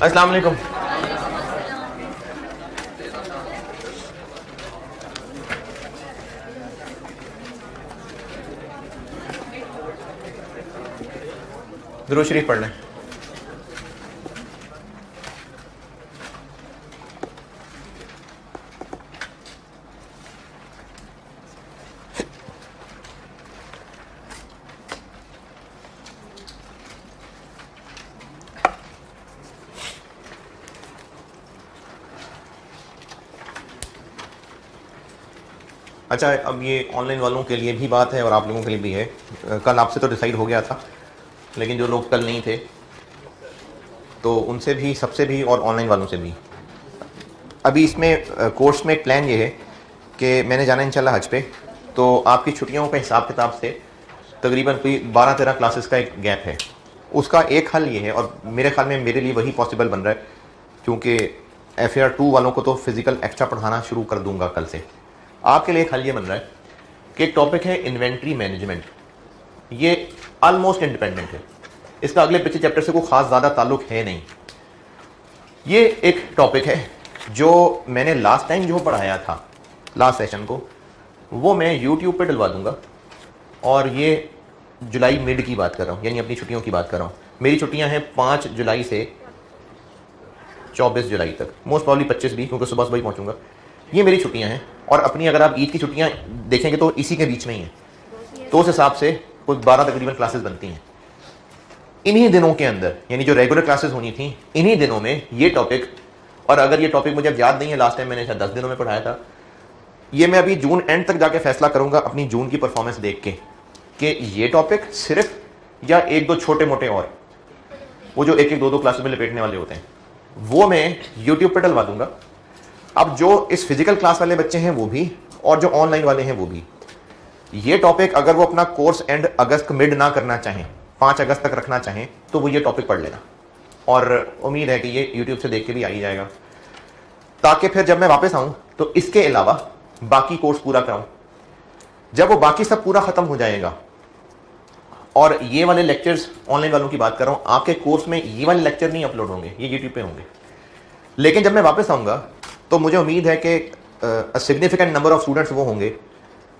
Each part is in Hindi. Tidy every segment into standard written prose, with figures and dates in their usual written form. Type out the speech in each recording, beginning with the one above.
अस्सलाम वालेकुम। दुरूद शरीफ पढ़ लें। अच्छा, अब ये ऑनलाइन वालों के लिए भी बात है और आप लोगों के लिए भी है। कल आपसे तो डिसाइड हो गया था, लेकिन जो लोग कल नहीं थे तो उनसे भी, सबसे भी और ऑनलाइन वालों से भी। अभी इसमें कोर्स में एक प्लान ये है कि मैंने जाना इंशाल्लाह हज पे, तो आपकी छुट्टियों के हिसाब किताब से तकरीबन कोई 12-13 क्लासेस का एक गैप है। उसका एक हल ये है, और मेरे ख्याल में मेरे लिए वही पॉसिबल बन रहा है, क्योंकि FAR 2 वालों को तो फिज़िकल एक्स्ट्रा पढ़ाना शुरू कर दूंगा कल से। आपके लिए एक हल ये बन रहा है कि एक टॉपिक है इन्वेंट्री मैनेजमेंट। ये ऑलमोस्ट इंडिपेंडेंट है, इसका अगले पिछले चैप्टर से कोई ख़ास ज़्यादा ताल्लुक है नहीं। ये एक टॉपिक है जो मैंने लास्ट टाइम जो पढ़ाया था, लास्ट सेशन को, वो मैं यूट्यूब पे डलवा दूंगा। और ये जुलाई मिड की बात कर रहा हूँ, यानी अपनी छुट्टियों की बात कर रहा हूँ। मेरी छुट्टियाँ हैं 5 जुलाई से 24 जुलाई तक, मोस्ट प्रॉब्ली 25 भी, क्योंकि सुबह सुबह ही पहुँचूंगा। ये मेरी छुट्टियाँ हैं, और अपनी अगर आप ईद की छुट्टियाँ देखेंगे तो इसी के बीच में ही हैं, तो उस हिसाब से कुछ 12 तकरीबन क्लासेस बनती हैं इन्हीं दिनों के अंदर, यानी जो रेगुलर क्लासेस होनी थी इन्हीं दिनों में ये टॉपिक। और अगर ये टॉपिक मुझे अब याद नहीं है, लास्ट टाइम मैंने शायद 10 दिनों में पढ़ाया था, ये मैं अभी जून एंड तक जाके फैसला करूंगा अपनी जून की परफॉर्मेंस देख के कि ये टॉपिक सिर्फ, या एक दो छोटे मोटे और वो जो एक एक दो दो क्लासेस में लपेटने वाले होते हैं, वो मैं यूट्यूब पर डलवा दूंगा। अब जो इस फिजिकल क्लास वाले बच्चे हैं वो भी, और जो ऑनलाइन वाले हैं वो भी, ये टॉपिक अगर वो अपना कोर्स एंड अगस्त मिड ना करना चाहें, 5 अगस्त तक रखना चाहें, तो वो ये टॉपिक पढ़ लेना। और उम्मीद है कि ये यूट्यूब से देख के भी आ ही जाएगा, ताकि फिर जब मैं वापस आऊं तो इसके अलावा बाकी कोर्स पूरा कराऊं। जब वो बाकी सब पूरा खत्म हो जाएगा, और ये वाले लेक्चर्स ऑनलाइन वालों की बात कर रहा हूं, आपके कोर्स में ये वाले लेक्चर नहीं अपलोड होंगे, ये यूट्यूब पे होंगे। लेकिन जब मैं वापस आऊंगा तो मुझे उम्मीद है कि सिग्निफिकेंट नंबर ऑफ स्टूडेंट्स वो होंगे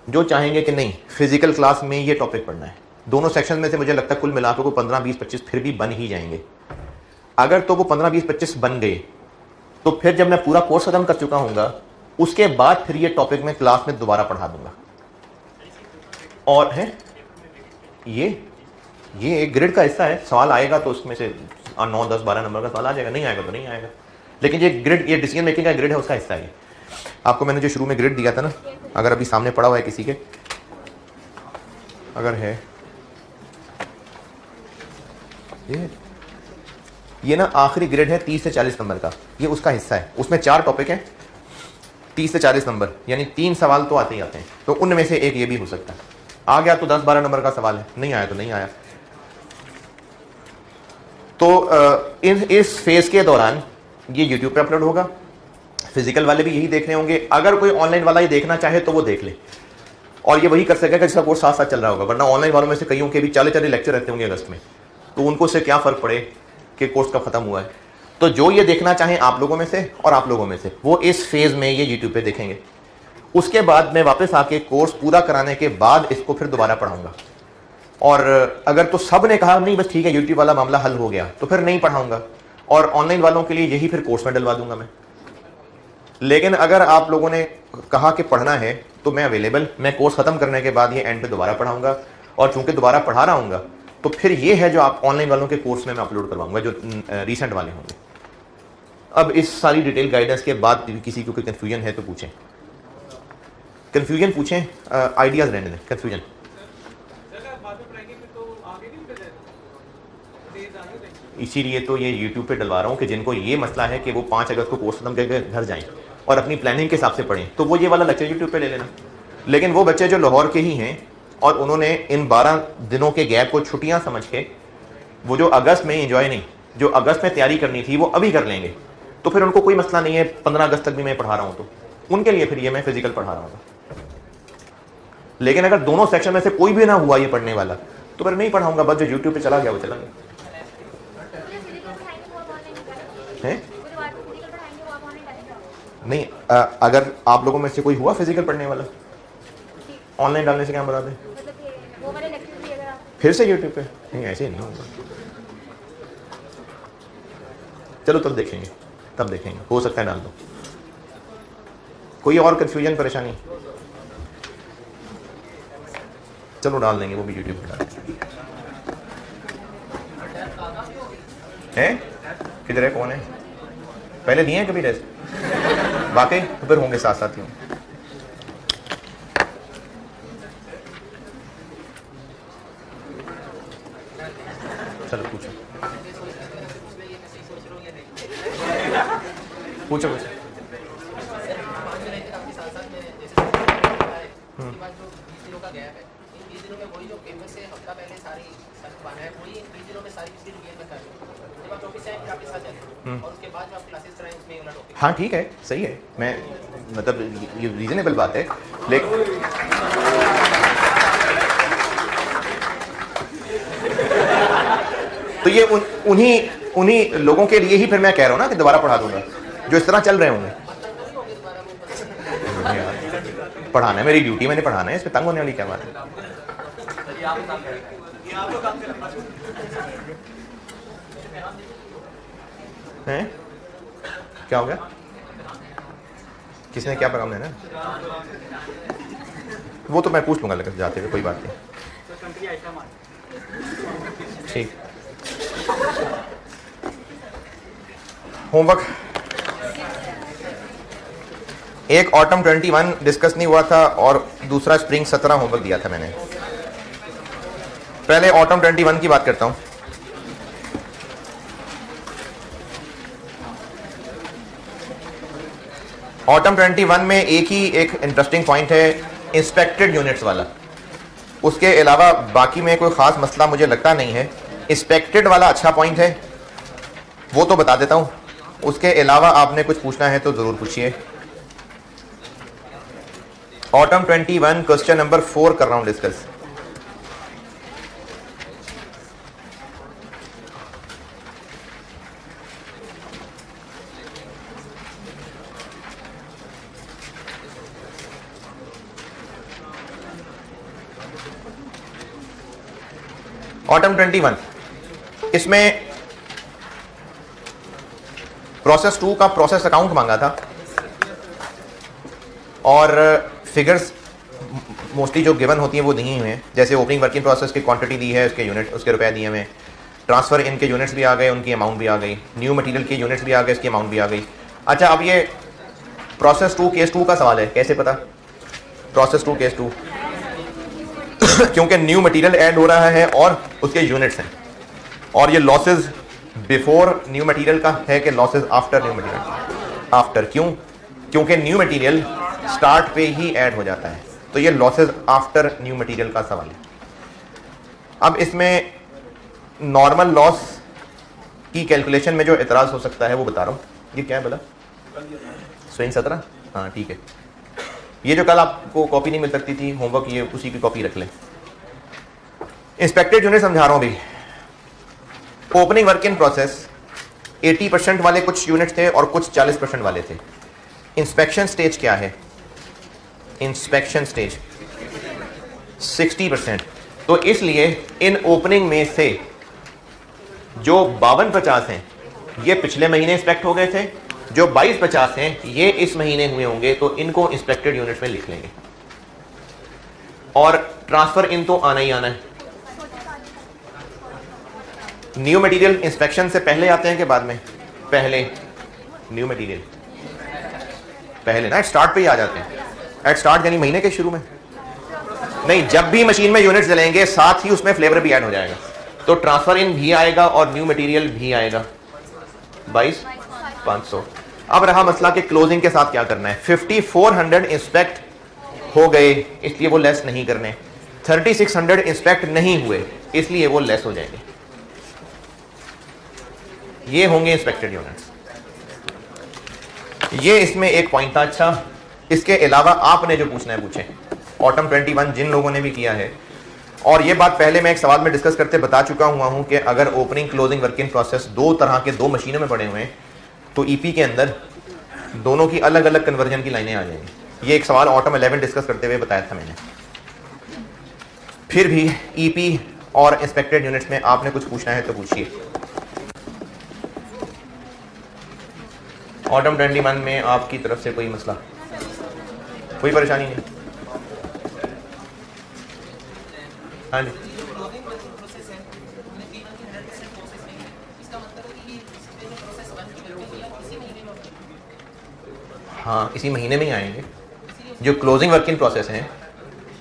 जो चाहेंगे कि नहीं, फिजिकल क्लास में ये टॉपिक पढ़ना है। दोनों सेक्शन में से मुझे लगता है कुल मिलाकर को 15, 20, 25 फिर भी बन ही जाएंगे। अगर तो वो 15, 20, 25 बन गए, तो फिर जब मैं पूरा कोर्स खत्म कर चुका हूंगा, उसके बाद फिर ये टॉपिक मैं क्लास में दोबारा पढ़ा दूंगा। और है ये एक ग्रिड का हिस्सा है, सवाल आएगा तो उसमें से 9, 10, 12 नंबर का सवाल आ जाएगा, नहीं आएगा तो नहीं आएगा। लेकिन ये ग्रिड, ये डिसीजन मेकिंग का ग्रिड है, उसका हिस्सा है। आपको मैंने जो शुरू में ग्रिड दिया था ना, अगर अभी सामने पड़ा हुआ है किसी के, अगर है ये ना आखिरी ग्रिड है 30 से 40 नंबर का, ये उसका हिस्सा है। उसमें 4 टॉपिक हैं, 30 से 40 नंबर, यानी 3 सवाल तो आते ही आते हैं। तो उनमें से एक ये भी हो सकता है। आ गया तो 10-12 नंबर का सवाल है, नहीं आया तो नहीं आया। तो इस फेज के दौरान ये यूट्यूब पे अपलोड होगा। फिजिकल वाले भी यही देख रहे होंगे। अगर कोई ऑनलाइन वाला ये देखना चाहे तो वो देख ले, और ये वही कर सकेगा जिसका कोर्स साथ साथ चल रहा होगा। वरना ऑनलाइन वालों में से कईयों के भी 40 लेक्चर रहते होंगे अगस्त में, तो उनको से क्या फर्क पड़े कि कोर्स कब खत्म हुआ है। तो जो ये देखना चाहें आप लोगों में से और आप लोगों में से, वो इस फेज में ये यूट्यूब पे देखेंगे। उसके बाद मैं वापस आके कोर्स पूरा कराने के बाद इसको फिर दोबारा पढ़ाऊंगा। और अगर तो सब ने कहा नहीं बस ठीक है यूट्यूब वाला मामला हल हो गया, तो फिर नहीं पढ़ाऊंगा, और ऑनलाइन वालों के लिए यही फिर कोर्स में डलवा दूंगा मैं। लेकिन अगर आप लोगों ने कहा कि पढ़ना है तो मैं अवेलेबल, मैं कोर्स खत्म करने के बाद ये एंड पे दोबारा पढ़ाऊंगा। और चूंकि दोबारा पढ़ा रहा हूँगा तो फिर ये है जो आप ऑनलाइन वालों के कोर्स में मैं अपलोड करवाऊंगा, जो रिसेंट वाले होंगे। अब इस सारी डिटेल गाइडेंस के बाद किसी को कोई कन्फ्यूजन है तो पूछें, कन्फ्यूजन पूछें, आइडियाज रहने दें। कन्फ्यूजन इसीलिए तो ये यूट्यूब पे डलवा रहा हूँ कि जिनको ये मसला है कि वो 5 अगस्त को कोर्स खत्म करके घर जाएं और अपनी प्लानिंग के हिसाब से पढ़ें, तो वो ये वाला लेक्चर यूट्यूब पे ले लेना। लेकिन वो बच्चे जो लाहौर के ही हैं और उन्होंने इन 12 दिनों के गैप को छुट्टियां समझ के, वो जो अगस्त में एंजॉय नहीं, जो अगस्त में तैयारी करनी थी वो अभी कर लेंगे, तो फिर उनको कोई मसला नहीं है। 15 अगस्त तक भी मैं पढ़ा रहा हूँ तो उनके लिए फिर ये मैं फिजिकल पढ़ा रहा हूँ। लेकिन अगर दोनों सेक्शन में से कोई भी ना हुआ ये पढ़ने वाला, तो फिर नहीं पढ़ाऊंगा, बस जो यूट्यूब पे चला गया वो चला गया। हैं? नहीं, अगर आप लोगों में से कोई हुआ फिजिकल पढ़ने वाला, ऑनलाइन डालने से क्या बता दें? फिर से यूट्यूब पे? नहीं, ऐसे नहीं होगा। चलो तब देखेंगे, हो सकता है डाल दो। कोई और कंफ्यूजन, परेशानी? चलो डाल देंगे, वो भी यूट्यूब पे डाल हैं। किधर है, कौन है? पहले दिए हैं कभी टेस्ट? वाकई? तो फिर होंगे साथ साथ ही। चलो पूछो पूछो पूछो। हाँ ठीक है, सही है, मैं मतलब ये रीजनेबल बात है, लेकिन तो ये उन्हीं लोगों के लिए ही फिर मैं कह रहा हूँ ना कि दोबारा पढ़ा दूंगा, जो इस तरह चल रहे होंगे। पढ़ाना है, मेरी ड्यूटी, मैंने पढ़ाना है, इस पे तंग होने वाली क्या बात है? क्या हो गया? किसने क्या पैगाम देना? वो तो मैं पूछ लूंगा लेकर जाते हुए, कोई बात नहीं। ठीक, होमवर्क एक ऑटम 21 डिस्कस नहीं हुआ था और दूसरा स्प्रिंग 17 होमवर्क दिया था मैंने। पहले ऑटम 21 की बात करता हूं। ऑटम 21 में एक इंटरेस्टिंग पॉइंट है, इंस्पेक्टेड यूनिट्स वाला। उसके अलावा बाकी में कोई खास मसला मुझे लगता नहीं है। इंस्पेक्टेड वाला अच्छा पॉइंट है, वो तो बता देता हूं। उसके अलावा आपने कुछ पूछना है तो जरूर पूछिए। ऑटम 21 क्वेश्चन नंबर 4 कर रहा हूं डिस्कस। ऑटम 21, इसमें प्रोसेस 2 का प्रोसेस अकाउंट मांगा था और फिगर्स मोस्टली जो गिवन होती हैं वो दी हुई हैं। जैसे ओपनिंग वर्किंग प्रोसेस की क्वांटिटी दी है, उसके यूनिट, उसके रुपए दिए हुए। ट्रांसफर इनके यूनिट्स भी आ गए, उनकी अमाउंट भी आ गई। न्यू मटेरियल के यूनिट्स भी आ गए, इसकी अमाउंट भी आ गई। अच्छा, अब ये प्रोसेस 2 केस 2 का सवाल है, कैसे पता? प्रोसेस 2 केस 2 क्योंकि न्यू मटेरियल ऐड हो रहा है और उसके यूनिट्स हैं, और ये लॉसेस बिफोर न्यू मटेरियल का है कि losses after new material? After. क्यों? क्योंकि न्यू मटेरियल स्टार्ट पे ही ऐड हो जाता है, तो ये लॉसेस आफ्टर न्यू मटेरियल का सवाल है। अब इसमें नॉर्मल लॉस की कैलकुलेशन में जो एतराज हो सकता है वो बता रहा हूँ। ये क्या है बोला? स्विंग 17? हाँ ठीक है। ये जो कल आपको कॉपी नहीं मिल सकती थी होमवर्क, ये उसी की कॉपी रख लें। इंस्पेक्टेड यूनिट समझा रहा हूँ भाई। ओपनिंग वर्क इन प्रोसेस 80% वाले कुछ यूनिट थे और कुछ 40% वाले थे। इंस्पेक्शन स्टेज क्या है? Inspection stage 60%। तो इसलिए इन ओपनिंग में से जो 52-50 हैं ये पिछले महीने इंस्पेक्ट हो गए थे, जो 22-50 हैं ये इस महीने हुए होंगे, तो इनको इंस्पेक्टेड यूनिट्स में लिख लेंगे। और ट्रांसफर इन तो आना ही आना है। न्यू मटेरियल इंस्पेक्शन से पहले आते हैं कि बाद में? पहले। न्यू मटेरियल पहले ना, एट स्टार्ट पे ही आ जाते हैं। एट स्टार्ट यानी महीने के शुरू में नहीं, जब भी मशीन में यूनिट जलेंगे साथ ही उसमें फ्लेवर भी ऐड हो जाएगा, तो ट्रांसफर इन भी आएगा और न्यू मटेरियल भी आएगा। 22,500। अब रहा मसला कि क्लोजिंग के साथ क्या करना है। 5400 इंस्पेक्ट हो गए, इसलिए वो लेस नहीं करने। 3600 इंस्पेक्ट नहीं हुए, इसलिए वो लेस हो जाएंगे। ये होंगे इंस्पेक्टेड यूनिट्स। ये इसमें एक पॉइंट था। अच्छा, इसके अलावा आपने जो पूछना है पूछें। ऑटम 21 जिन लोगों ने भी किया है, और ये बात पहले मैं एक सवाल में डिस्कस करते बता चुका हुआ हूं कि अगर ओपनिंग क्लोजिंग वर्किंग प्रोसेस दो तरह के दो मशीनों में पड़े हुए हैं, तो ईपी के अंदर दोनों की अलग अलग कन्वर्जन की लाइनें आ जाएंगी। ये एक सवाल ऑटम 11 डिस्कस करते हुए बताया था मैंने। फिर भी ईपी और इंस्पेक्टेड यूनिट्स में आपने कुछ पूछना है तो पूछिए। ऑटम 21 में आपकी तरफ से कोई मसला, कोई परेशानी नहीं? हाँ जी, हाँ इसी महीने में ही आएंगे। जो क्लोजिंग वर्क इन प्रोसेस हैं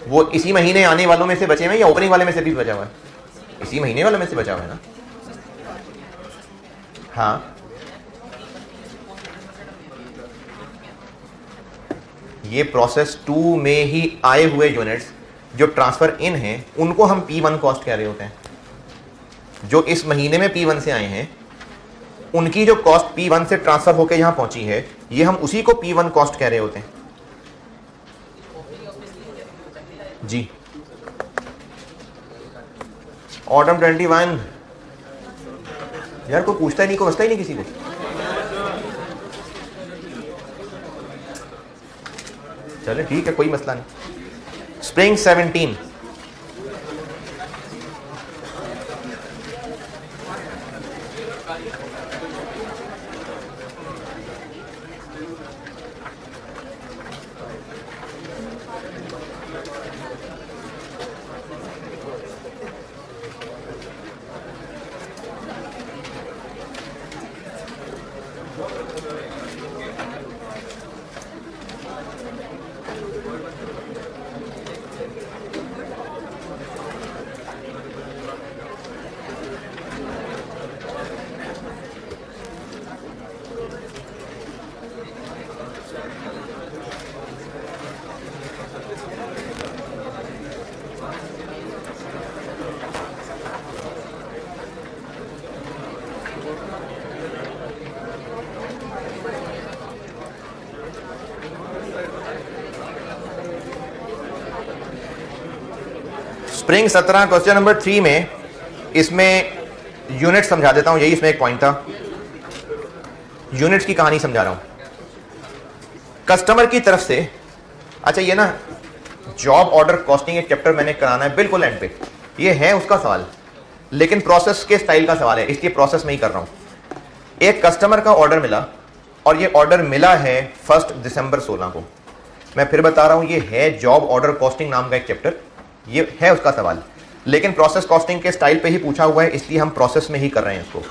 वो इसी महीने आने वालों में से बचे हुए हैं या ओपनिंग वाले में से भी बचा हुआ है? इसी महीने वाले में से बचा हुआ है ना। हाँ, ये प्रोसेस 2 में ही आए हुए यूनिट्स जो ट्रांसफर इन हैं उनको हम P1 कॉस्ट कह रहे होते हैं। जो इस महीने में P1 से आए हैं उनकी जो कॉस्ट P1 से ट्रांसफर होकर यहां पहुंची है, ये हम उसी को P1 कॉस्ट कह रहे होते हैं जी। ऑटम 21 यार कोई पूछता ही नहीं, कोई बसता ही नहीं किसी को। चले ठीक है, कोई मसला नहीं। स्प्रिंग 17, स्प्रिंग 17 क्वेश्चन नंबर 3 में इसमें यूनिट समझा देता हूं, यही इसमें एक पॉइंट था। यूनिट्स की कहानी समझा रहा हूं कस्टमर की तरफ से। अच्छा ये ना जॉब ऑर्डर कॉस्टिंग एक चैप्टर मैंने कराना है बिल्कुल एंड पे, ये है उसका सवाल, लेकिन प्रोसेस के स्टाइल का सवाल है इसलिए प्रोसेस में ही कर रहा हूं। एक कस्टमर का ऑर्डर मिला और ये ऑर्डर मिला है 1 दिसंबर 16 को। मैं फिर बता रहा हूं ये है जॉब ऑर्डर कॉस्टिंग नाम का एक चैप्टर, ये है उसका सवाल, लेकिन प्रोसेस कॉस्टिंग के स्टाइल पे ही पूछा हुआ है इसलिए हम प्रोसेस में ही कर रहे हैं इसको।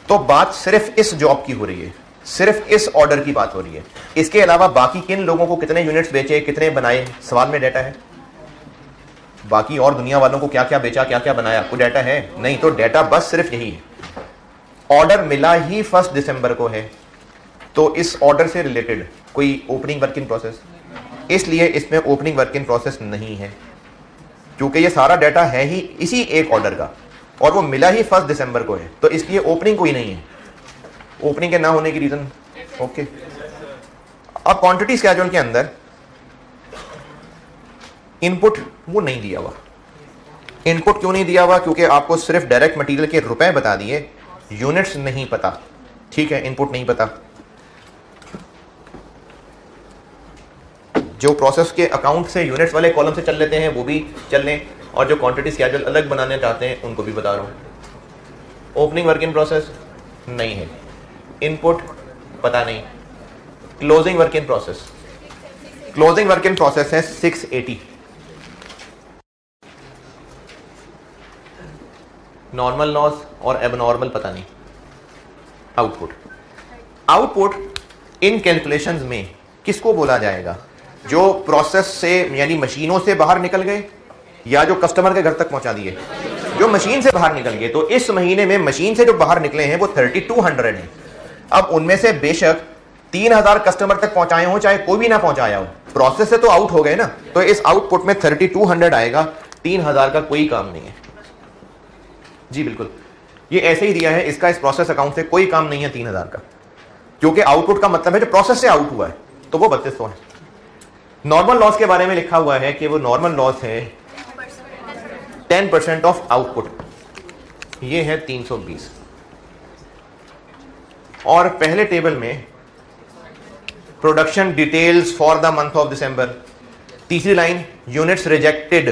तो बात सिर्फ इस जॉब की हो रही है, सिर्फ इस ऑर्डर की बात हो रही है। इसके अलावा बाकी किन लोगों को कितने यूनिट्स बेचे, कितने बनाए, सवाल में डाटा है? बाकी और दुनिया वालों को क्या क्या बेचा, क्या क्या बनाया, कोई डाटा है? नहीं। तो डाटा बस सिर्फ यही है। ऑर्डर मिला ही 1 दिसंबर को है, तो इस ऑर्डर से रिलेटेड कोई ओपनिंग वर्क इन प्रोसेस, इसलिए इसमें ओपनिंग वर्क इन प्रोसेस नहीं है, क्योंकि ये सारा डाटा है ही इसी एक ऑर्डर का और वो मिला ही 1 दिसंबर को है, तो इसलिए ओपनिंग कोई नहीं है। ओपनिंग के ना होने की रीजन ओके। अब क्वांटिटी स्केड्यूल के अंदर इनपुट वो नहीं दिया हुआ। इनपुट क्यों नहीं दिया हुआ? क्योंकि आपको सिर्फ डायरेक्ट मटेरियल के रुपए बता दिए, यूनिट्स नहीं पता। ठीक है, इनपुट नहीं पता। जो प्रोसेस के अकाउंट से यूनिट्स वाले कॉलम से चल लेते हैं वो भी चल लें, और जो क्वांटिटी स्केड्यूल अलग बनाने चाहते हैं उनको भी बता रहा हूं। ओपनिंग वर्क इन प्रोसेस नहीं है, इनपुट पता नहीं। Closing work in process, closing work in process है 680। नॉर्मल लॉस और एबनॉर्मल पता नहीं। आउटपुट, आउटपुट इन कैलकुलेशंस में किसको बोला जाएगा? जो प्रोसेस से यानी मशीनों से बाहर निकल गए या जो कस्टमर के घर तक पहुंचा दिए? जो मशीन से बाहर निकल गए। तो इस महीने में मशीन से जो बाहर निकले हैं वो 3200 हैं। अब उनमें से बेशक 3000 कस्टमर तक पहुंचाए हो, चाहे कोई भी ना पहुंचाया हो, प्रोसेस से तो आउट हो गए ना, तो इस आउटपुट में 3200 आएगा। 3000 का कोई काम नहीं है जी, बिल्कुल ये ऐसे ही दिया है, इसका इस प्रोसेस अकाउंट से कोई काम नहीं है 3000 का, क्योंकि आउटपुट का मतलब है जो प्रोसेस से आउट हुआ है, तो वो 3200 है। नॉर्मल लॉस के बारे में लिखा हुआ है कि वो नॉर्मल लॉस है 10% ऑफ आउटपुट, ये है 320। और पहले टेबल में production details for the month of December, तीसरी लाइन यूनिट्स रिजेक्टेड,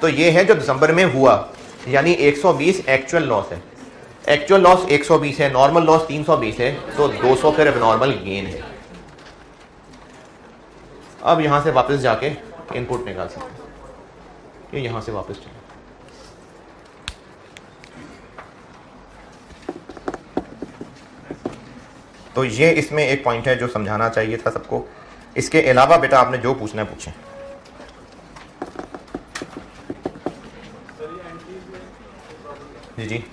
तो ये है जो दिसंबर में हुआ, यानी 120 एक्चुअल लॉस है। एक्चुअल लॉस 120 है, नॉर्मल लॉस 320 है, तो 200 फिर एबनॉर्मल गेन है। अब यहां से वापस जाके इनपुट निकाल सकते हैं, ये यहां से वापस चले। तो ये इसमें एक पॉइंट है जो समझाना चाहिए था सबको। इसके अलावा बेटा आपने जो पूछना है पूछें। जी जी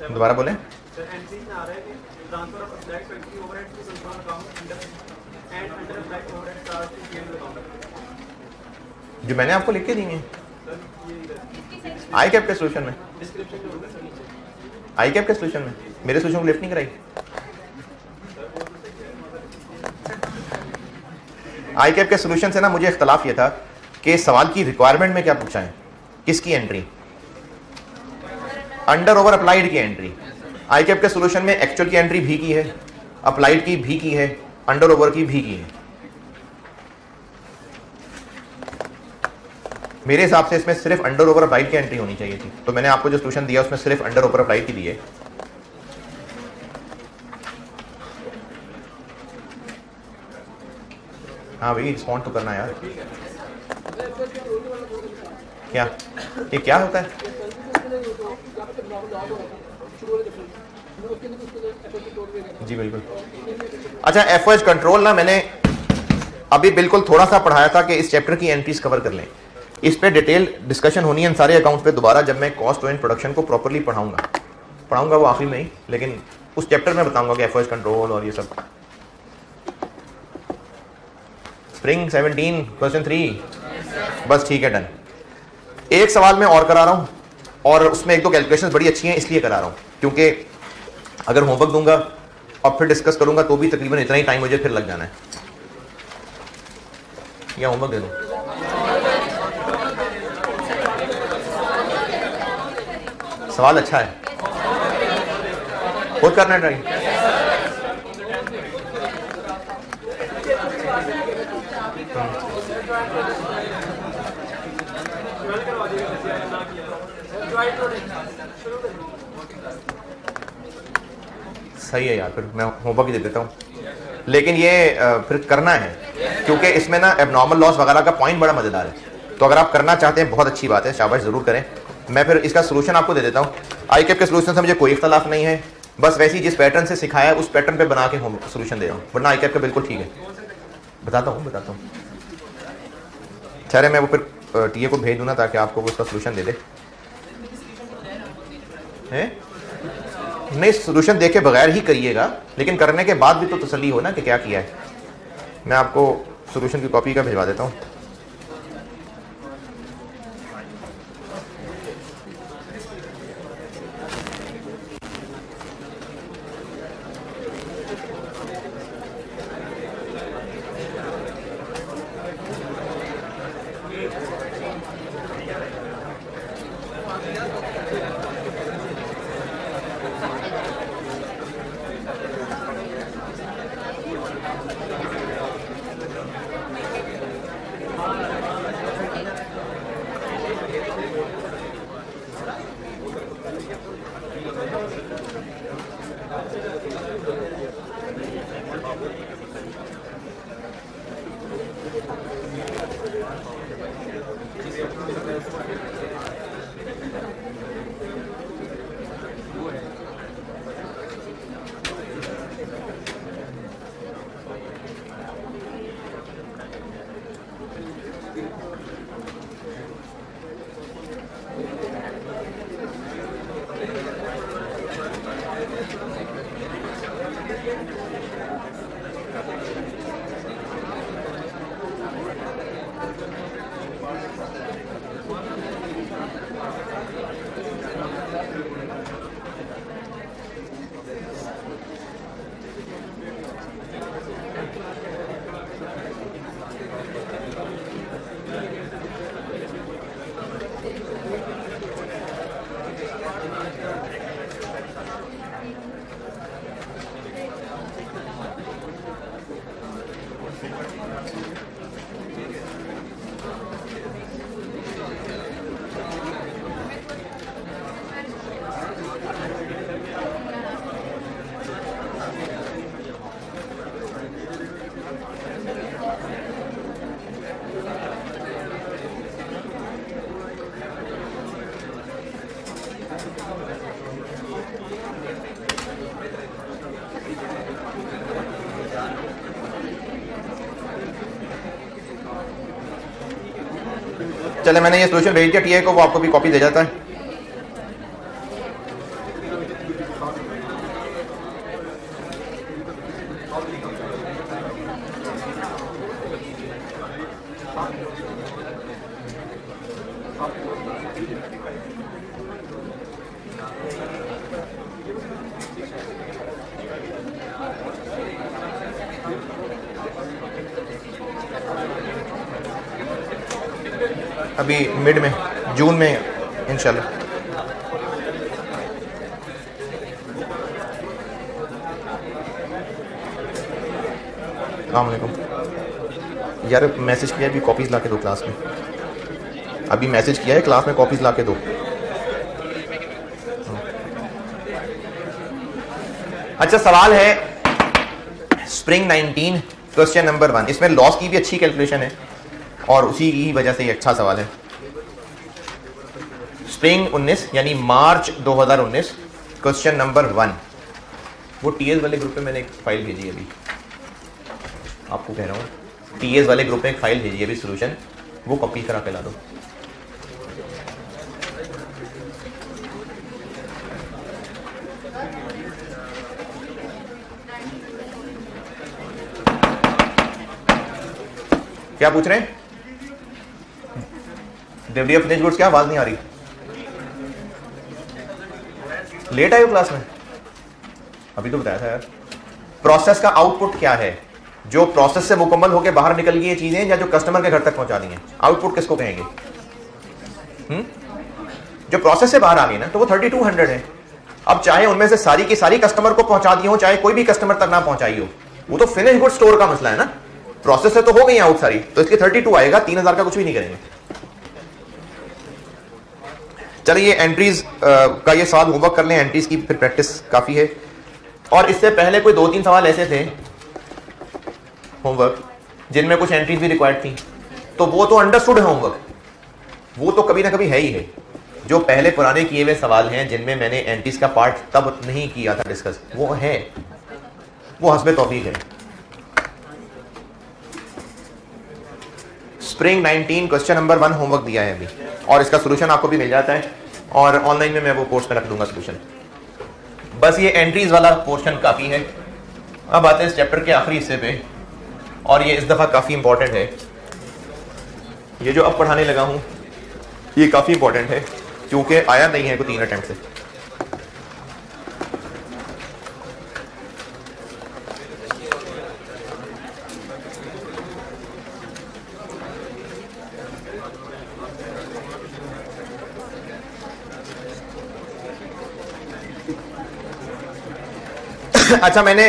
दोबारा बोलें। जो मैंने आपको लिख के दी है आई कैप के सोल्यूशन में, आई कैप के सोल्यूशन में मेरे सोल्यूशन को लिफ्ट नहीं कराई। आई कैप के सोल्यूशन से ना मुझे इख्तलाफ ये था कि सवाल की रिक्वायरमेंट में क्या पूछा है, किसकी एंट्री, अंडर ओवर अप्लाइड की एंट्री। आई कैप के सोल्यूशन में एक्चुअल की एंट्री भी की है, अप्लाइड की भी की है, अंडर ओवर की भी की है। मेरे हिसाब से इसमें सिर्फ अंडर ओवर अप्लाइड की एंट्री होनी चाहिए थी, तो मैंने आपको जो सोल्यूशन दिया उसमें सिर्फ अंडर ओवर अप्लाइड की दी है। हाँ भाई रिस्पॉन्ड तो करना यार। क्या ये क्या होता है? जी बिल्कुल। अच्छा एफओएच कंट्रोल ना मैंने अभी बिल्कुल थोड़ा सा पढ़ाया था कि इस चैप्टर की एंट्रीज कवर कर लें। इस पे डिटेल डिस्कशन होनी है इन सारे अकाउंट्स पे दोबारा जब मैं कॉस्ट एंड प्रोडक्शन को प्रॉपर्ली पढ़ाऊंगा वो आखिर में ही, लेकिन उस चैप्टर में बताऊंगा कि एफओएच कंट्रोल और ये सब। स्प्रिंग 17 क्वेश्चन 3 बस ठीक है डन। एक सवाल मैं और करा रहा हूं और उसमें एक दो कैलकुलेशंस बड़ी अच्छी हैं इसलिए करा रहा हूं क्योंकि अगर होमवर्क दूंगा और फिर डिस्कस करूंगा तो भी तकरीबन इतना ही टाइम मुझे फिर लग जाना है। या होमवर्क दे दूं? सवाल अच्छा है, खुद करना ट्राई। सही है यार, फिर मैं होमवर्क ही दे देता हूँ, लेकिन ये फिर करना है क्योंकि इसमें ना एबनॉर्मल लॉस वगैरह का पॉइंट बड़ा मजेदार है। तो अगर आप करना चाहते हैं बहुत अच्छी बात है, शाबाश जरूर करें। मैं फिर इसका सोल्यूशन आपको दे देता हूँ। आई कैप के सोल्यूशन से मुझे कोई इख्तलाफ नहीं है, बस वैसे ही जिस पैटर्न से सिखाया है उस पैटर्न पे बना के सोल्यूशन दे रहा हूँ, वरना आई कैप का बिल्कुल ठीक है। बताता हूँ ठहरे, मैं वो फिर टीए को भेज दूँ ना ताकि आपको वो उसका सोल्यूशन दे दे। नहीं सोल्यूशन देखे बगैर ही करिएगा, लेकिन करने के बाद भी तो तसल्ली हो ना कि क्या किया है। मैं आपको सोल्यूशन की कॉपी का भिजवा देता हूँ। चले, मैंने ये सोल्यूशन भेज दिया टीए को, वो आपको भी कॉपी दे जाता है। अभी मिड में, जून में इंशाल्लाह। अस्सलाम वालेकुम यार, मैसेज किया है अभी, कॉपीज़ ला के दो क्लास में। अभी मैसेज किया है क्लास में, कॉपीज़ ला के दो। अच्छा, सवाल है स्प्रिंग 19 क्वेश्चन नंबर 1। इसमें लॉस की भी अच्छी कैलकुलेशन है और उसी की वजह से ये अच्छा सवाल है। स्प्रिंग 19 यानी मार्च 2019 क्वेश्चन नंबर 1। वो टीएस वाले ग्रुप में मैंने एक फाइल भेजी है अभी, आपको कह रहा हूँ, टीएस वाले ग्रुप में एक फाइल भेजी है अभी सोल्यूशन, वो कॉपी करा के ला दो। क्या पूछ रहे हैं? डिलीवरी ऑफ फिनिश गुड्स, क्या आवाज नहीं आ रही? लेट आए हो क्लास में? अभी तो बताया था यार। प्रोसेस का आउटपुट क्या है? जो प्रोसेस से मुकम्मल होकर बाहर निकल गई चीजें या जो कस्टमर के घर तक पहुंचा दी हैं, आउटपुट किसको कहेंगे? जो प्रोसेस से बाहर आ गई ना, तो वो 3200 है। अब चाहे उनमें से सारी की सारी कस्टमर को पहुंचा दी हो, चाहे कोई भी कस्टमर तक ना पहुंचाई हो, वो तो फिनिश गुड स्टोर का मसला है ना। प्रोसेस से तो हो गई आउट सारी, तो इसलिए 32 आएगा, 3000 का कुछ भी नहीं करेंगे। चलिए एंट्रीज का ये सवाल होमवर्क कर लें, एंट्रीज की फिर प्रैक्टिस काफी है। और इससे पहले कोई 2-3 सवाल ऐसे थे होमवर्क जिनमें कुछ एंट्रीज भी रिक्वायर्ड थी, तो वो तो अंडरस्टूड है होमवर्क, वो तो कभी ना कभी है ही है। जो पहले पुराने किए हुए सवाल हैं जिनमें मैंने एंट्रीज का पार्ट तब नहीं किया था डिस्कस, वो है, वो हस्बे तौफीक है। स्प्रिंग 19 क्वेश्चन नंबर 1 होमवर्क दिया है अभी, और इसका सोल्यूशन आपको भी मिल जाता है, और ऑनलाइन में मैं वो कोर्स में रख दूंगा सोल्यूशन। बस ये एंट्रीज वाला पोर्शन काफी है। अब आते हैं इस चैप्टर के आखिरी हिस्से पे, और ये इस दफा काफी इंपॉर्टेंट है। ये जो अब पढ़ाने लगा हूं ये काफी इंपॉर्टेंट है, क्योंकि आया नहीं है कोई 3 अटेम्प्ट से। अच्छा, मैंने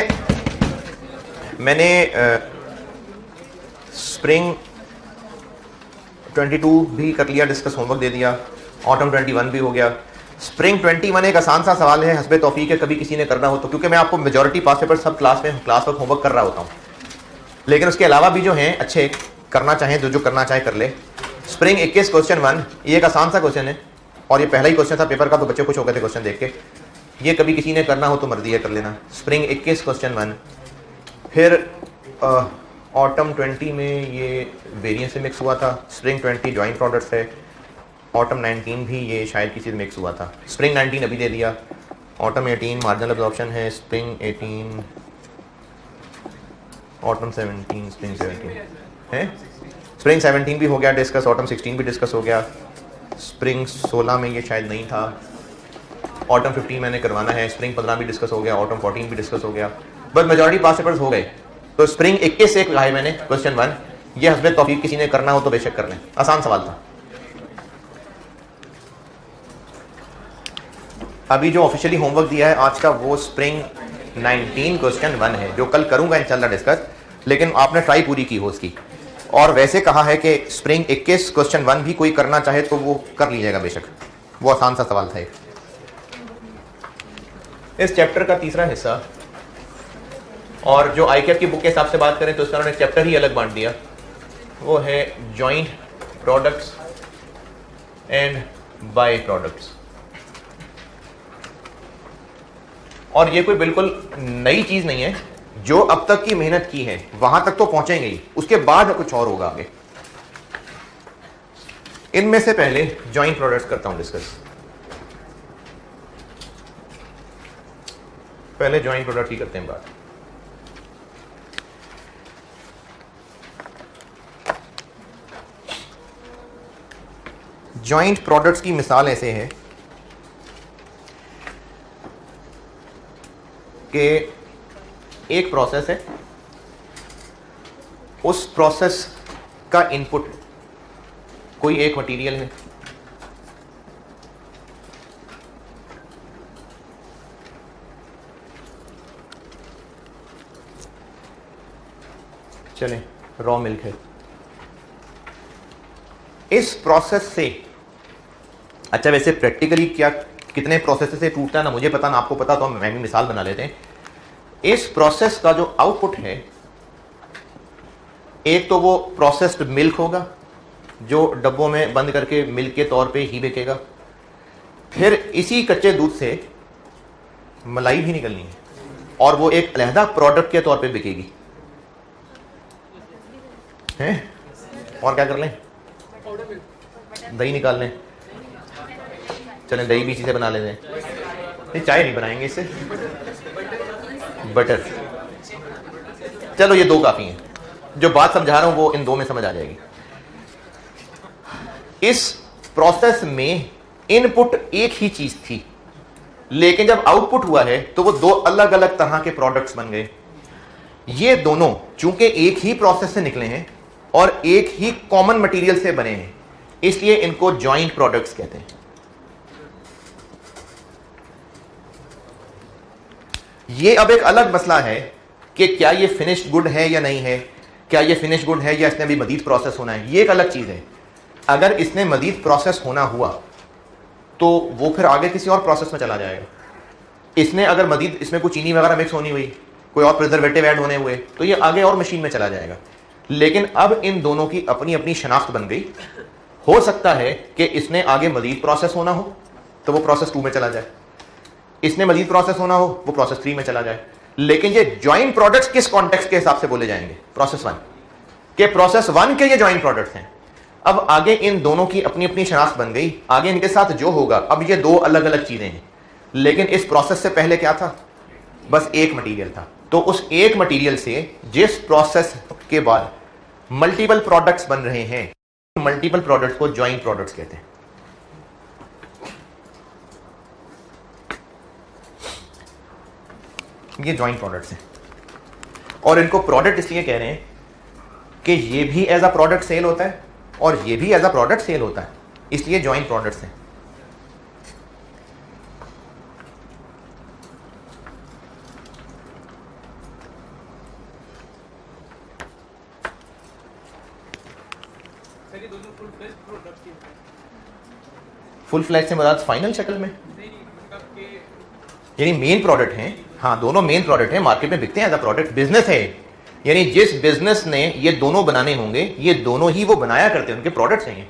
स्प्रिंग 22 भी कर लिया डिस्कस, होमवर्क दे दिया, ऑटम 21 भी हो गया। स्प्रिंग 21 एक आसान सा सवाल है, हस्बे तौफीक है, कभी किसी ने करना हो तो, क्योंकि मैं आपको मेजॉरिटी पास पेपर सब क्लास वर्क होमवर्क कर रहा होता हूँ, लेकिन उसके अलावा भी जो हैं अच्छे करना चाहें, जो करना चाहे कर ले। स्प्रिंग 21 क्वेश्चन 1 ये एक आसान सा क्वेश्चन है, और ये पहला ही क्वेश्चन था पेपर का, तो बच्चे खुश हो गए थे क्वेश्चन देख के। ये कभी किसी ने करना हो तो मर्जी है कर लेना। Spring 21 question 1। फिर ऑटम 20 में ये वेरिएंस से मिक्स हुआ था, स्प्रिंग 20 जॉइंट प्रोडक्ट्स है, ऑटम 19 भी ये शायद किसी से मिक्स हुआ था। स्प्रिंग 19 अभी दे दिया, ऑटम 18 मार्जिनल एब्जॉर्प्शन है, स्प्रिंग 18, ऑटम 17, स्प्रिंग 17 है, स्प्रिंग 17 भी हो गया डिस्कस, ऑटम 16 भी डिस्कस हो गया, स्प्रिंग 16 में ये शायद नहीं था, ऑटम 15 मैंने करवाना है, स्प्रिंग 15 भी डिस्कस हो गया, ऑटम 14 भी डिस्कस हो गया, बस मेजॉरिटी पास पेपर्स हो गए। तो स्प्रिंग 21 से कहा है मैंने क्वेश्चन 1, ये हस्बे तौफीक किसी ने करना हो तो बेशक कर लें, आसान सवाल था। अभी जो ऑफिशियली होमवर्क दिया है आज का वो स्प्रिंग 19 क्वेश्चन 1 है, जो कल करूंगा इंशाल्लाह डिस्कस, लेकिन आपने ट्राई पूरी की हो उसकी। और वैसे कहा है कि स्प्रिंग 21 क्वेश्चन 1 भी कोई करना चाहे तो वो कर लीजिएगा बेशक, वो आसान सा सवाल था। इस चैप्टर का तीसरा हिस्सा, और जो आईकेएफ की बुक के हिसाब से बात करें तो इसका उन्होंने चैप्टर ही अलग बांट दिया, वो है joint products and by products. और ये कोई बिल्कुल नई चीज नहीं है, जो अब तक की मेहनत की है वहां तक तो पहुंचेंगे ही, उसके बाद कुछ और होगा आगे। इनमें से पहले जॉइंट प्रोडक्ट्स करता हूं डिस्कस। पहले जॉइंट प्रोडक्ट की करते हैं बात। जॉइंट प्रोडक्ट्स की मिसाल ऐसे है कि एक प्रोसेस है, उस प्रोसेस का इनपुट कोई एक मटेरियल है, चलें रॉ मिल्क है। इस प्रोसेस से, अच्छा वैसे प्रैक्टिकली क्या कितने प्रोसेस से टूटता है ना मुझे पता ना आपको पता, तो मैं भी मिसाल बना लेते हैं। इस प्रोसेस का जो आउटपुट है, एक तो वो प्रोसेस्ड मिल्क होगा जो डब्बों में बंद करके मिल्क के तौर पे ही बिकेगा, फिर इसी कच्चे दूध से मलाई भी निकलनी है और वो एक अलहदा प्रोडक्ट के तौर पे बिकेगी, हैं? और क्या कर लें, दही निकाल लें, चलें दही भी इसी से बना लेते हैं, नहीं चाय नहीं बनाएंगे इससे, बटर। चलो ये दो काफी हैं, जो बात समझा रहा हूं वो इन दो में समझ आ जाएगी। इस प्रोसेस में इनपुट एक ही चीज थी, लेकिन जब आउटपुट हुआ है तो वो दो अलग अलग तरह के प्रोडक्ट्स बन गए। ये दोनों चूंकि एक ही प्रोसेस से निकले हैं और एक ही कॉमन मटेरियल से बने हैं, इसलिए इनको जॉइंट प्रोडक्ट्स कहते हैं। ये अब एक अलग मसला है कि क्या ये फिनिश्ड गुड है या नहीं है, क्या ये फिनिश गुड है या इसने अभी मजीद प्रोसेस होना है, ये एक अलग चीज है। अगर इसने मजीद प्रोसेस होना हुआ तो वो फिर आगे किसी और प्रोसेस में चला जाएगा। इसने अगर मजीद इसमें कोई चीनी वगैरह मिक्स होनी हुई, कोई और प्रिजर्वेटिव ऐड होने हुए, तो ये आगे और मशीन में चला जाएगा। लेकिन अब इन दोनों की अपनी अपनी शनाख्त बन गई। हो सकता है कि इसने आगे मजीद प्रोसेस होना हो तो वो प्रोसेस 2 में चला जाए, इसने मजीद प्रोसेस होना हो वो प्रोसेस 3 में चला जाए। लेकिन ये जॉइंट प्रोडक्ट्स किस कॉन्टेक्स्ट के हिसाब से बोले जाएंगे, प्रोसेस 1 के, प्रोसेस 1 के ये जॉइंट प्रोडक्ट्स हैं। अब आगे इन दोनों की अपनी अपनी शनाख्त बन गई, आगे इनके साथ जो होगा, अब ये दो अलग अलग चीजें हैं, लेकिन इस प्रोसेस से पहले क्या था, बस एक मटेरियल था। तो उस एक मटेरियल से जिस प्रोसेस के बाद मल्टीपल प्रोडक्ट्स बन रहे हैं, मल्टीपल प्रोडक्ट्स को जॉइंट प्रोडक्ट्स कहते हैं। ये जॉइंट प्रोडक्ट्स हैं और इनको प्रोडक्ट इसलिए कह रहे हैं कि ये भी एज अ प्रोडक्ट सेल होता है और ये भी एज अ प्रोडक्ट सेल होता है, इसलिए जॉइंट प्रोडक्ट्स हैं। फुल फ्लैश से मदद फाइनल शक्ल में, यानी मेन प्रोडक्ट हैं। हाँ, दोनों मेन प्रोडक्ट हैं, मार्केट में बिकते हैं एज अ प्रोडक्ट, बिजनेस है। यानी जिस बिजनेस ने ये दोनों बनाने होंगे, ये दोनों ही वो बनाया करते हैं, उनके प्रोडक्ट्स हैं।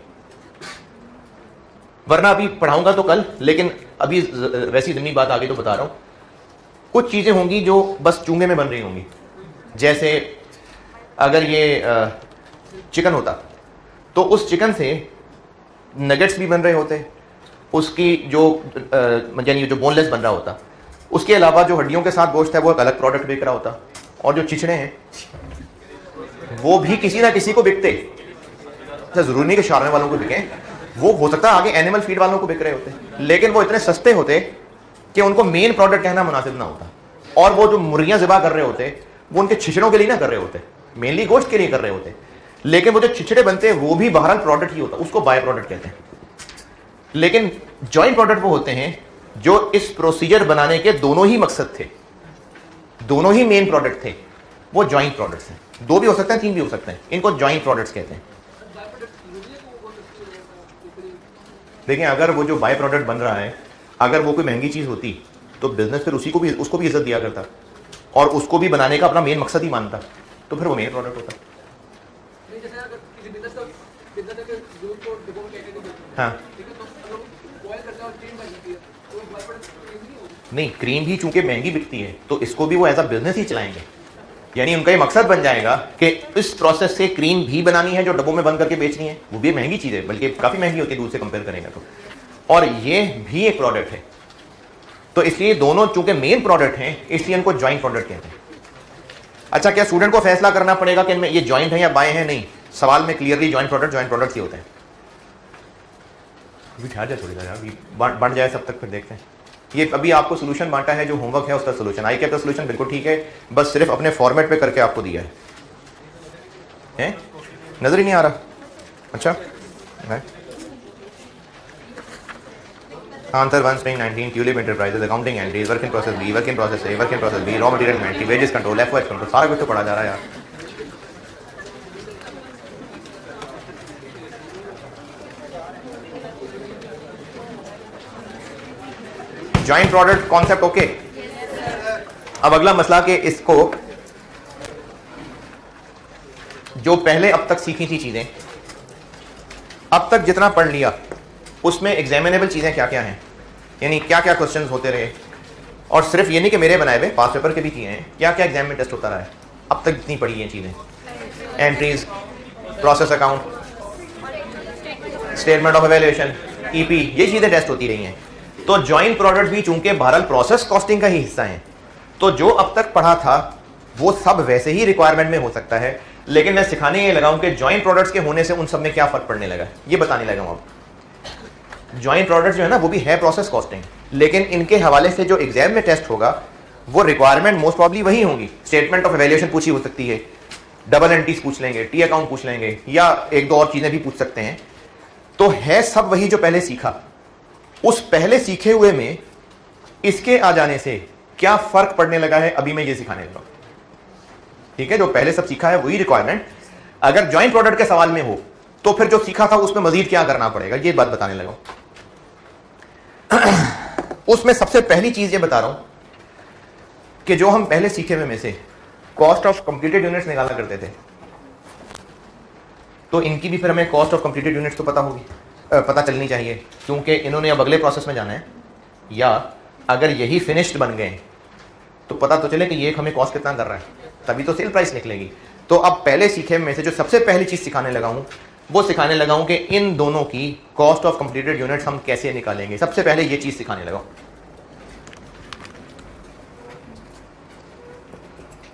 वरना अभी पढ़ाऊंगा तो कल, लेकिन अभी वैसी ज़मीनी बात आगे तो बता रहा हूं। कुछ चीजें होंगी जो बस चूंगे में बन रही होंगी, जैसे अगर ये चिकन होता तो उस चिकन से नगेट्स भी बन रहे होते, उसकी जो यानी जो बोनलेस बन रहा होता, उसके अलावा जो हड्डियों के साथ गोश्त है वो एक अलग प्रोडक्ट बिक रहा होता, और जो चिचड़े हैं वो भी किसी ना किसी को बिकते। जरूरी नहीं कि शारमे वालों को बिके, वो हो सकता है आगे एनिमल फीड वालों को बिक रहे होते, लेकिन वो इतने सस्ते होते कि उनको मेन प्रोडक्ट कहना मुनासिब ना होता। और वो जो मुर्गियां ज़िबा कर रहे होते वो उनके छिछड़ों के लिए ना कर रहे होते, मेनली गोश्त के लिए कर रहे होते, लेकिन वो जो छिछड़े बनते हैं वो भी बहरहाल प्रोडक्ट ही होता, उसको बाय प्रोडक्ट कहते हैं। लेकिन जॉइंट प्रोडक्ट वो होते हैं जो इस प्रोसीजर बनाने के दोनों ही मकसद थे, दोनों ही मेन प्रोडक्ट थे, वो जॉइंट प्रोडक्ट्स हैं। 2 भी हो सकते हैं, 3 भी हो सकते हैं, इनको जॉइंट प्रोडक्ट्स कहते हैं। देखिए, अगर वो जो बाय प्रोडक्ट बन रहा है, अगर वो कोई महंगी चीज होती तो बिजनेस फिर उसको भी इज्जत दिया करता और उसको भी बनाने का अपना मेन मकसद ही मानता, तो फिर वो मेन प्रोडक्ट होता। हाँ, नहीं, क्रीम भी चूंकि महंगी बिकती है तो इसको भी वो एज अ बिजनेस ही चलाएंगे। यानी उनका ये मकसद बन जाएगा कि इस प्रोसेस से क्रीम भी बनानी है जो डब्बों में बंद करके बेचनी है, वो भी महंगी चीज़ है, बल्कि काफ़ी महंगी होती है दूध से कंपेयर करेंगे तो, और ये भी एक प्रोडक्ट है। तो इसलिए दोनों चूंकि मेन प्रोडक्ट हैं इसलिए इनको जॉइंट प्रोडक्ट कहते हैं। अच्छा, क्या स्टूडेंट को फैसला करना पड़ेगा कि इनमें ये जॉइंट है या बाएं हैं? नहीं, सवाल में क्लियरली जॉइंट प्रोडक्ट ही होते हैं। अभी ठहर जाए थोड़ी देर, अभी बन जाए तब तक फिर देखते हैं। ये अभी आपको सोल्यूशन बांटा है, जो होमवर्क है उसका सोल्यूशन, आई कैप का सोल्यूशन बिल्कुल ठीक है, बस सिर्फ अपने फॉर्मेट पे करके आपको दिया है? नजर ही नहीं आ रहा? अच्छा है। Answer 1 spring 19 tulip enterprises accounting entries work in process B, work in process A, work in process B, raw material inventory, wages control, FOS control, सारा कुछ तो पढ़ा जा रहा है यार। Joint product concept okay? अब अगला मसला कि इसको जो पहले अब तक सीखी थी चीजें, अब तक जितना पढ़ लिया उसमें एग्जामिनेबल चीजें क्या क्या हैं, यानी क्या क्या क्वेश्चंस होते रहे, और सिर्फ ये नहीं कि मेरे बनाए हुए, पास पेपर के भी किए हैं, क्या क्या एग्जाम में टेस्ट होता रहा है अब तक जितनी पढ़ी हैं चीजें, entries, process account, statement of evaluation, EP, ये चीजें टेस्ट होती रही हैं। तो जॉइंट प्रोडक्ट भी चूंकि बहरहाल प्रोसेस कॉस्टिंग का ही हिस्सा है, तो जो अब तक पढ़ा था वो सब वैसे ही रिक्वायरमेंट में हो सकता है, लेकिन मैं सिखाने ये लगा हूं कि जॉइंट प्रोडक्ट्स के होने से उन सब में क्या फर्क पड़ने लगा, ये बताने लगा हूं। अब जॉइंट प्रोडक्ट्स जो है ना वो भी है प्रोसेस कॉस्टिंग, लेकिन इनके हवाले से जो एग्जाम में टेस्ट होगा वो रिक्वायरमेंट मोस्ट प्रॉब्ली वही होंगी। स्टेटमेंट ऑफ एवेल्यूएशन पूछी हो सकती है, डबल एंट्रीज पूछ लेंगे, टी अकाउंट पूछ लेंगे, या एक दो और चीजें भी पूछ सकते हैं। तो है सब वही जो पहले सीखा। उस पहले सीखे हुए में इसके आ जाने से क्या फर्क पड़ने लगा है, अभी मैं ये सिखाने लगा। ठीक है, जो पहले सब सीखा है वही रिक्वायरमेंट, अगर जॉइंट प्रोडक्ट के सवाल में हो तो फिर जो सीखा था उसमें मजीद क्या करना पड़ेगा, ये बात बताने लगा। उसमें सबसे पहली चीज ये बता रहा हूं कि जो हम पहले सीखे हुए में से कॉस्ट ऑफ कंप्लीटेड यूनिट्स निकाला करते थे, तो इनकी भी फिर हमें कॉस्ट ऑफ कंप्लीटेड यूनिट्स तो पता चलनी चाहिए, क्योंकि इन्होंने अब अगले प्रोसेस में जाना है, या अगर यही फिनिश्ड बन गए तो पता तो चले कि ये हमें कॉस्ट कितना कर रहा है, तभी तो सेल प्राइस निकलेगी। तो अब पहले सीखे में से जो सबसे पहली चीज सिखाने लगा हूं वो सिखाने लगा हूं कि इन दोनों की कॉस्ट ऑफ कंप्लीटेड यूनिट्स हम कैसे निकालेंगे। सबसे पहले ये चीज सिखाने लगा,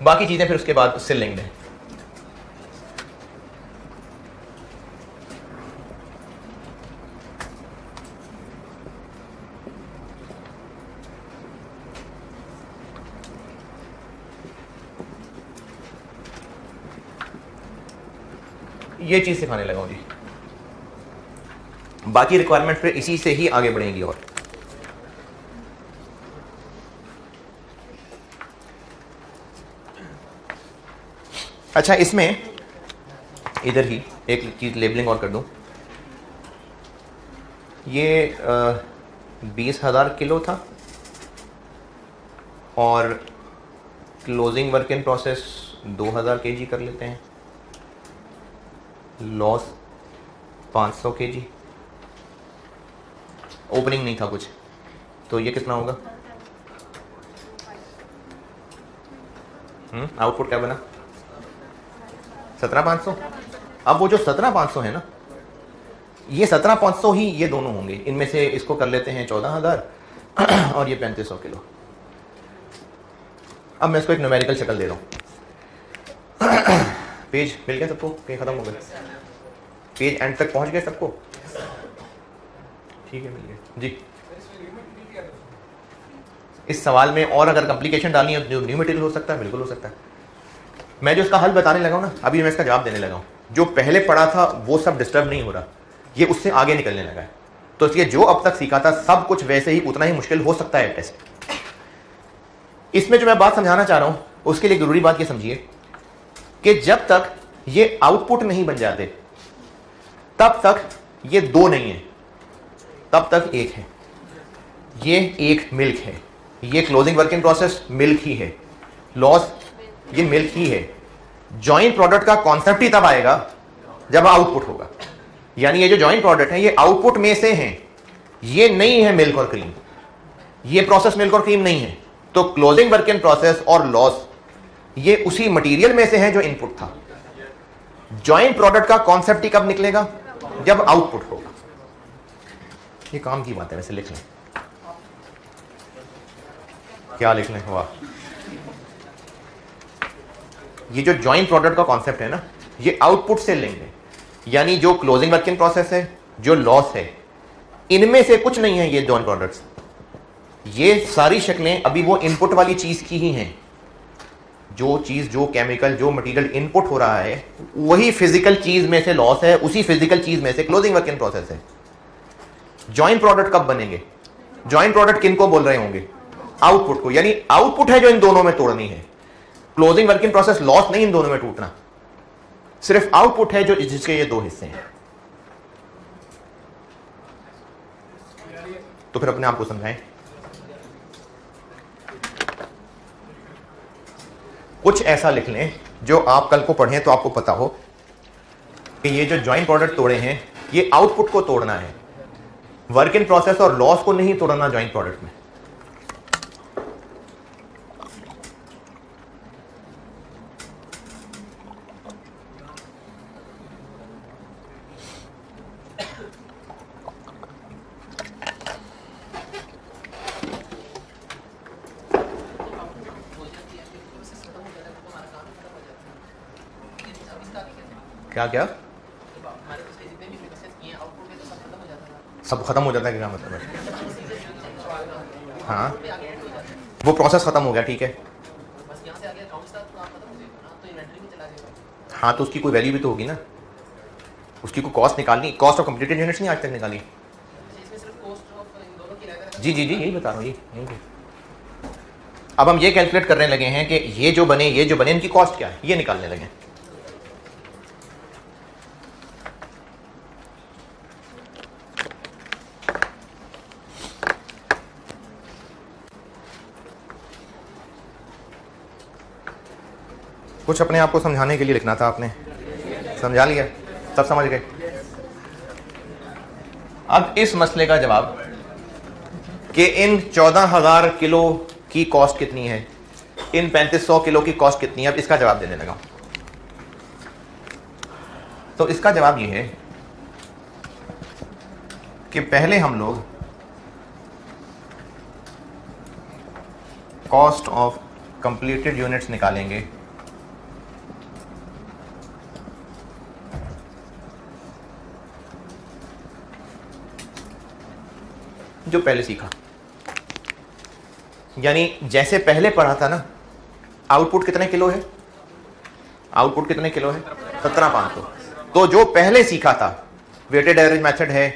बाकी चीजें फिर उसके बाद सिल लेंगे। ये चीज सिखाने लगा हूं जी, बाकी रिक्वायरमेंट फिर इसी से ही आगे बढ़ेंगी। और अच्छा, इसमें इधर ही एक चीज लेबलिंग और कर दूं, ये 20,000 किलो था और closing work in process 2000 kg कर लेते हैं, लॉस 500 kg, ओपनिंग नहीं था कुछ, तो ये कितना होगा? आउटपुट क्या बना? 17,500। अब वो जो 17,500 है ना, ये 17,500 ही ये दोनों होंगे, इनमें से इसको कर लेते हैं 14,000 और ये 3500 किलो। अब मैं इसको एक न्यूमेरिकल शक्ल दे रहा हूँ। पेज मिल गया सबको? कहीं खत्म हो गया? पेज एंड तक पहुंच गए सबको? ठीक है, मिल गया जी। इस सवाल में और अगर कॉम्प्लिकेशन डालनी है तो न्यू मटेरियल हो सकता है, बिल्कुल हो सकता है। मैं जो इसका हल बताने लगा हूं ना, अभी मैं इसका जवाब देने लगा हूं। जो पहले पढ़ा था वो सब डिस्टर्ब नहीं हो रहा, ये उससे आगे निकलने लगा है। तो इसलिए जो अब तक सीखा था सब कुछ वैसे ही उतना ही मुश्किल हो सकता है टेस्ट। इसमें जो मैं बात समझाना चाह रहा हूं उसके लिए जरूरी बात ये समझिए कि जब तक ये आउटपुट नहीं बन जाते तब तक ये दो नहीं है, तब तक एक है। ये एक मिल्क है, ये closing work in process milk ही है, लॉस ये मिल्क ही है। जॉइंट प्रोडक्ट का कॉन्सेप्ट ही तब आएगा जब आउटपुट होगा। यानी ये जो जॉइंट प्रोडक्ट है ये आउटपुट में से हैं, ये नहीं है मिल्क और क्रीम। ये प्रोसेस मिल्क और क्रीम नहीं है। तो क्लोजिंग वर्क इन प्रोसेस और लॉस ये उसी मटेरियल में से है जो इनपुट था। जॉइंट प्रोडक्ट का कॉन्सेप्ट ही कब निकलेगा? जब आउटपुट होगा। ये काम की बात है, वैसे लिख लें। क्या लिख लें? वाह, ये जो जॉइंट प्रोडक्ट का कॉन्सेप्ट है ना, ये आउटपुट से लेंगे, यानी जो क्लोजिंग वर्क इन प्रोसेस है, जो लॉस है, इनमें से कुछ नहीं है ये जॉइंट प्रोडक्ट्स। ये सारी शक्लें अभी वो इनपुट वाली चीज की ही हैं। जो चीज, जो केमिकल, जो मटेरियल इनपुट हो रहा है, वही फिजिकल चीज में से लॉस है, उसी फिजिकल चीज में से क्लोजिंग वर्क इन प्रोसेस है। जॉइंट प्रोडक्ट कब बनेंगे? जॉइंट प्रोडक्ट किनको बोल रहे होंगे? आउटपुट को, यानी आउटपुट है जो इन दोनों में तोड़नी है। Closing work in process loss नहीं इन दोनों में टूटना, सिर्फ आउटपुट है जो जिसके ये दो हिस्से हैं। तो फिर अपने आप को समझाएं। कुछ ऐसा लिख लें जो आप कल को पढ़ें तो आपको पता हो कि ये जो जॉइंट प्रोडक्ट तोड़े हैं, ये आउटपुट को तोड़ना है, वर्क इन प्रोसेस और लॉस को नहीं तोड़ना जॉइंट प्रोडक्ट में। क्या क्या? सब खत्म हो जाता है, क्या मतलब है? हाँ, वो प्रोसेस खत्म हो गया, ठीक है। हाँ, तो उसकी कोई वैल्यू भी तो होगी ना, उसकी कोई कॉस्ट निकालनी। कॉस्ट ऑफ कंप्लीटेड यूनिट्स नहीं आज तक निकाली। जी जी जी, यही बता रहा हूँ, यही। अब हम ये कैलकुलेट करने लगे हैं कि ये जो बने इनकी कॉस्ट क्या है, ये निकालने लगे। कुछ अपने आप को समझाने के लिए लिखना था, आपने समझा लिया, सब समझ गए। अब इस मसले का जवाब कि इन 14,000 किलो की कॉस्ट कितनी है, इन 3500 किलो की कॉस्ट कितनी है, अब इसका जवाब देने लगा। तो इसका जवाब ये है कि पहले हम लोग कॉस्ट ऑफ कंप्लीटेड यूनिट्स निकालेंगे, जो पहले सीखा। यानी जैसे पहले पढ़ा था ना, आउटपुट कितने किलो है? आउटपुट कितने किलो है? 17,500। तो जो पहले सीखा था, वेटेड एवरेज मेथड है,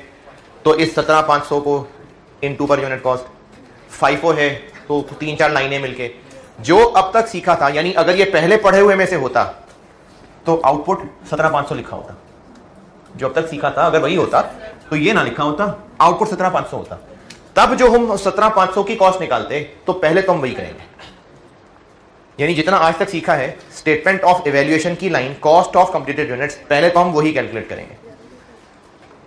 तो इस 17,500 को into per unit cost, FIFO है तो 3-4 लाइनें मिलके जो अब तक सीखा था, यानी अगर ये पहले पढ़े हुए में से होता तो आउटपुट 17,500 लिखा होता। जो अब तक सीखा था अगर वही होता तो ये ना लिखा होता, आउटपुट 17,500 होता। तब जो हम 17,500 की कॉस्ट निकालते तो पहले तो हम वही करेंगे, यानी जितना आज तक सीखा है स्टेटमेंट ऑफ इवैल्यूएशन की line cost of completed units, पहले तो हम वही कैलकुलेट करेंगे।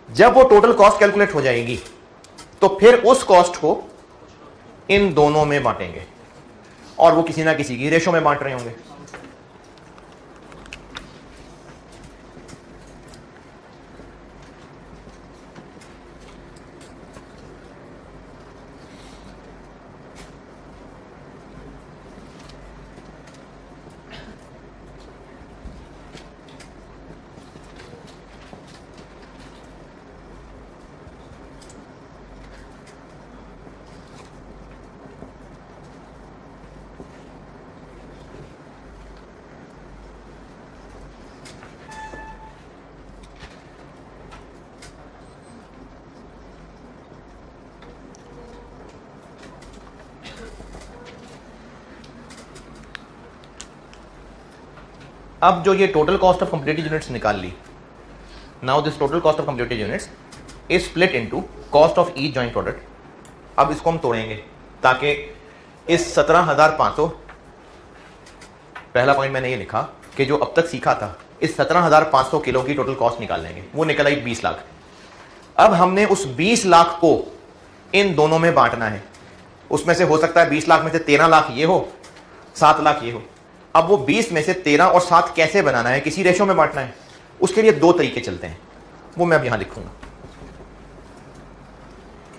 जब वो टोटल कॉस्ट कैलकुलेट हो जाएगी तो फिर उस कॉस्ट को इन दोनों में बांटेंगे, और वो किसी ना किसी की रेशो में बांट रहे होंगे। अब जो ये total cost of completed units निकाल ली, now this total cost of completed units is split into cost of each joint product. अब इसको हम तोड़ेंगे ताकि इस 17,500, पहला पॉइंट मैंने ये लिखा कि जो अब तक सीखा था, इस 17,500 किलो की टोटल कॉस्ट निकाल लेंगे, वो निकल आई 20 लाख। अब हमने उस 20 लाख को इन दोनों में बांटना है, उसमें से हो सकता है 20 लाख में से 13 लाख ये हो, 7 लाख ये हो। अब वो 20 में से 13 और 7 कैसे बनाना है, किसी रेशो में बांटना है, उसके लिए 2 तरीके चलते हैं, वो मैं अब यहां लिखूंगा।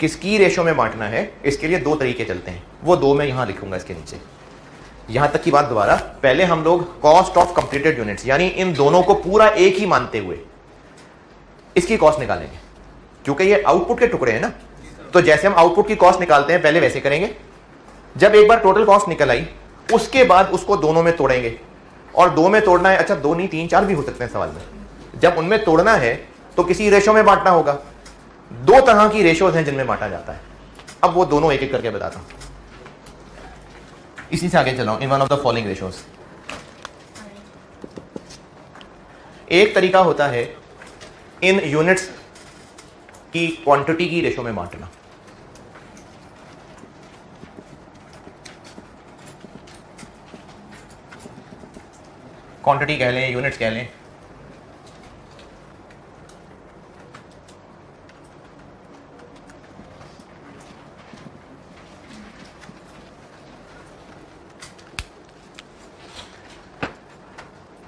किसकी रेशो में बांटना है, इसके लिए 2 तरीके चलते हैं, वो 2 मैं यहां लिखूंगा इसके नीचे। यहां तक की बात दोबारा, पहले हम लोग कॉस्ट ऑफ कंप्लीटेड यूनिट्स, यानी इन दोनों को पूरा एक ही मानते हुए इसकी कॉस्ट निकालेंगे, क्योंकि ये आउटपुट के टुकड़े हैं ना। तो जैसे हम आउटपुट की कॉस्ट निकालते हैं पहले वैसे करेंगे। जब एक बार टोटल कॉस्ट निकल आई, उसके बाद उसको दोनों में तोड़ेंगे, और 2 में तोड़ना है, अच्छा 2 नहीं 3 4 भी हो सकते हैं सवाल में। जब उनमें तोड़ना है तो किसी रेशो में बांटना होगा। 2 तरह की रेशोज हैं जिनमें बांटा जाता है। अब वो दोनों एक एक करके बताता हूं, इसी से आगे चलाऊं। In one of the following ratios, एक तरीका होता है इन यूनिट्स की क्वांटिटी की रेशो में बांटना। क्वांटिटी कह लें, यूनिट्स कह लें।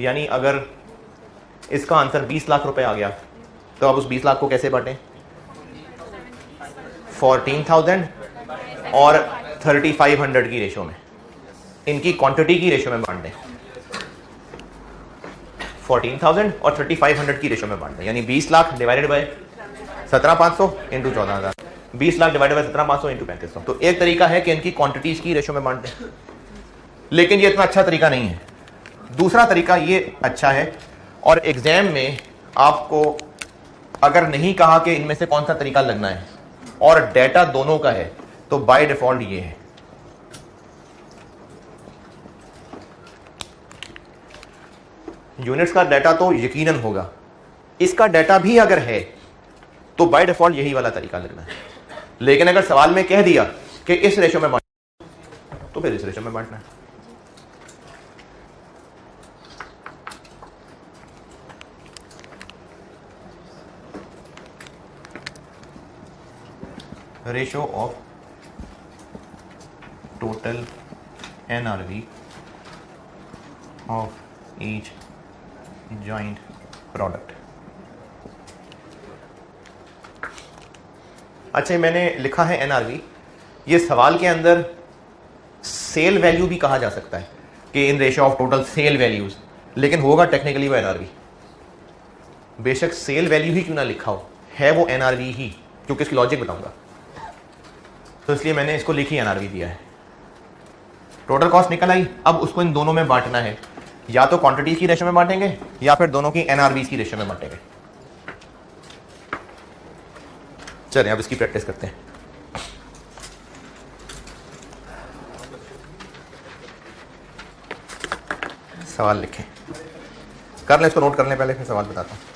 यानी अगर इसका आंसर 20 लाख रुपए आ गया, तो अब उस 20 लाख को कैसे बांटें? 14,000 और 3,500 की रेशो में, इनकी क्वांटिटी की रेशो में बांट दें। 14,000 और 3,500 की रेशो में बांट दें, यानी 20 lakh divided by 17,500 into 14,000, 20 lakh divided by 17,500 into 3,500। तो एक तरीका है कि इनकी क्वांटिटीज की रेशो में बांट दें, लेकिन ये इतना अच्छा तरीका नहीं है। दूसरा तरीका ये अच्छा है, और एग्जाम में आपको अगर नहीं कहा कि इनमें से कौन सा तरीका लगना है और डेटा दोनों का है, तो बाय डिफॉल्ट ये है। यूनिट्स का डाटा तो यकीनन होगा, इसका डाटा भी अगर है तो बाय डिफॉल्ट यही वाला तरीका लगना है। लेकिन अगर सवाल में कह दिया कि इस रेशो में बांटना, तो फिर इस रेशो में बांटना है। Ratio of total NRV of each joint product. अच्छा, मैंने लिखा है NRV, ये सवाल के अंदर सेल वैल्यू भी कहा जा सकता है कि in ratio of total cell values, लेकिन होगा टेक्निकली वो NRV। बेशक सेल वैल्यू ही क्यों ना लिखा हो, है वो NRV ही, क्योंकि इसकी लॉजिक बताऊंगा, तो इसलिए मैंने इसको लिखी NRV दिया है। टोटल कॉस्ट निकल आई, अब उसको इन दोनों में बांटना है, या तो क्वांटिटीज की रेशो में बांटेंगे या फिर दोनों की NRVs की रेशो में बांटेंगे। चलिए अब इसकी प्रैक्टिस करते हैं। सवाल लिखें, कर लें, इसको नोट कर लें पहले, फिर सवाल बताता हूं।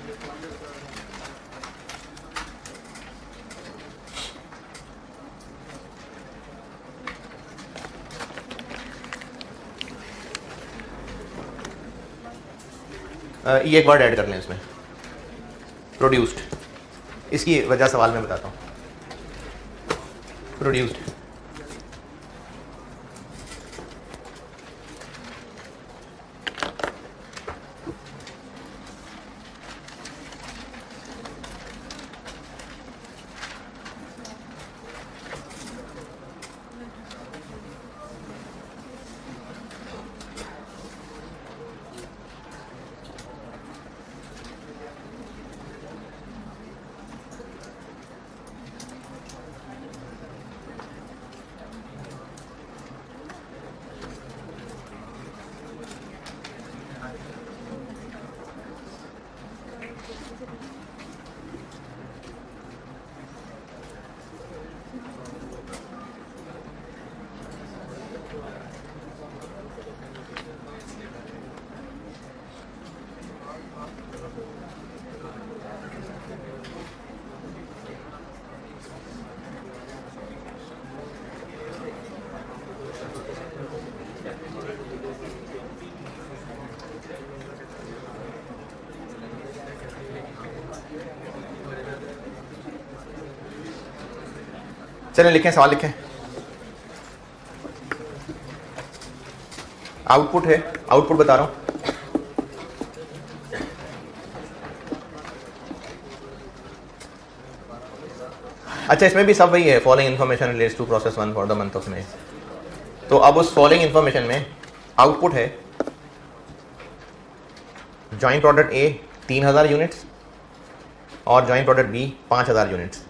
ये एक वर्ड ऐड कर लें इसमें, प्रोड्यूस्ड। इसकी वजह सवाल में बताता हूं। प्रोड्यूस्ड, चलें लिखें, सवाल लिखें। आउटपुट है, आउटपुट बता रहा हूं। अच्छा, इसमें भी सब वही है, following information relates to process 1 for the month of May. तो अब उस फॉलोइंग इन्फॉर्मेशन में आउटपुट है जॉइंट प्रोडक्ट ए 3000 यूनिट्स और जॉइंट प्रोडक्ट बी 5000 यूनिट्स।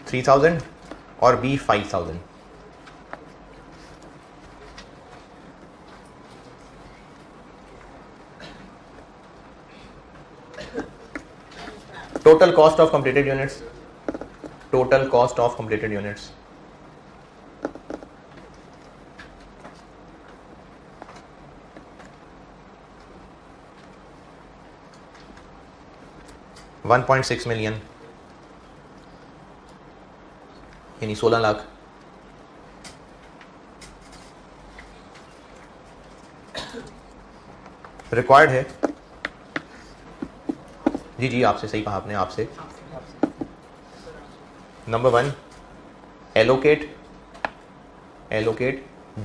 $3,000 और B 5,000। Total cost of completed units, total cost of completed units $1.6 million, यानी 16 लाख। रिक्वायर्ड है, जी जी आपसे सही कहा आपने, आपसे। Number 1, allocate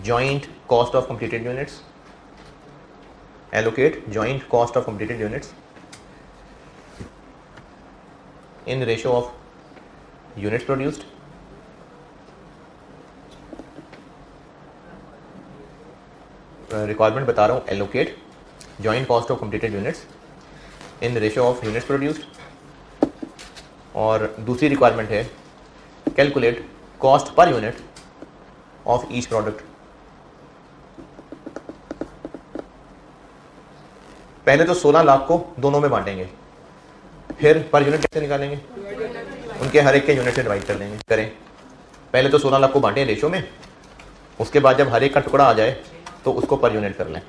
joint cost of completed units, allocate joint cost of completed units in ratio of units produced, requirement बता रहा हूँ, allocate joint cost of completed units in ratio of units produced। और दूसरी रिक्वायरमेंट है calculate cost per unit of each product। पहले तो 16 लाख को दोनों में बांटेंगे, फिर पर यूनिट कैसे निकालेंगे, उनके हर एक के यूनिट से डिवाइड कर लेंगे। करें, पहले तो 16 लाख को बांटें रेशो में, उसके बाद जब हर एक का टुकड़ा आ जाए तो उसको पर यूनिट कर लें।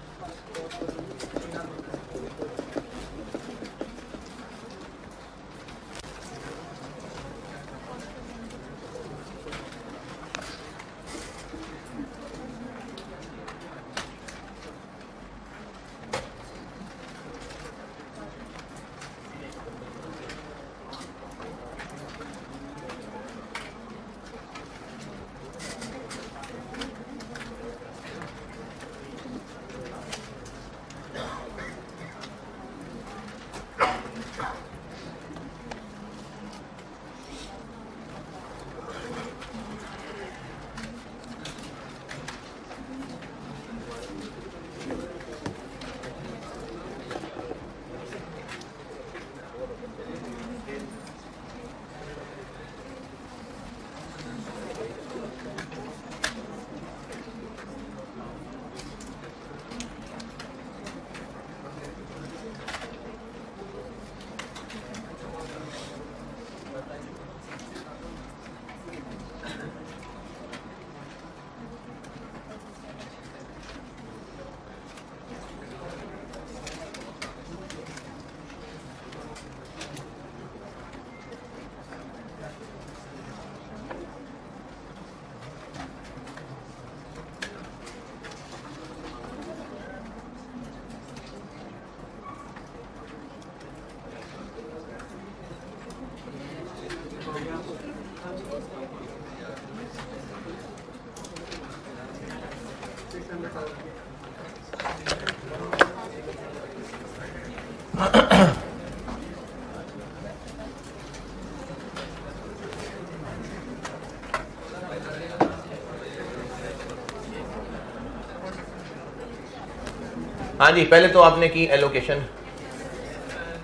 हाँ जी, पहले तो आपने की एलोकेशन,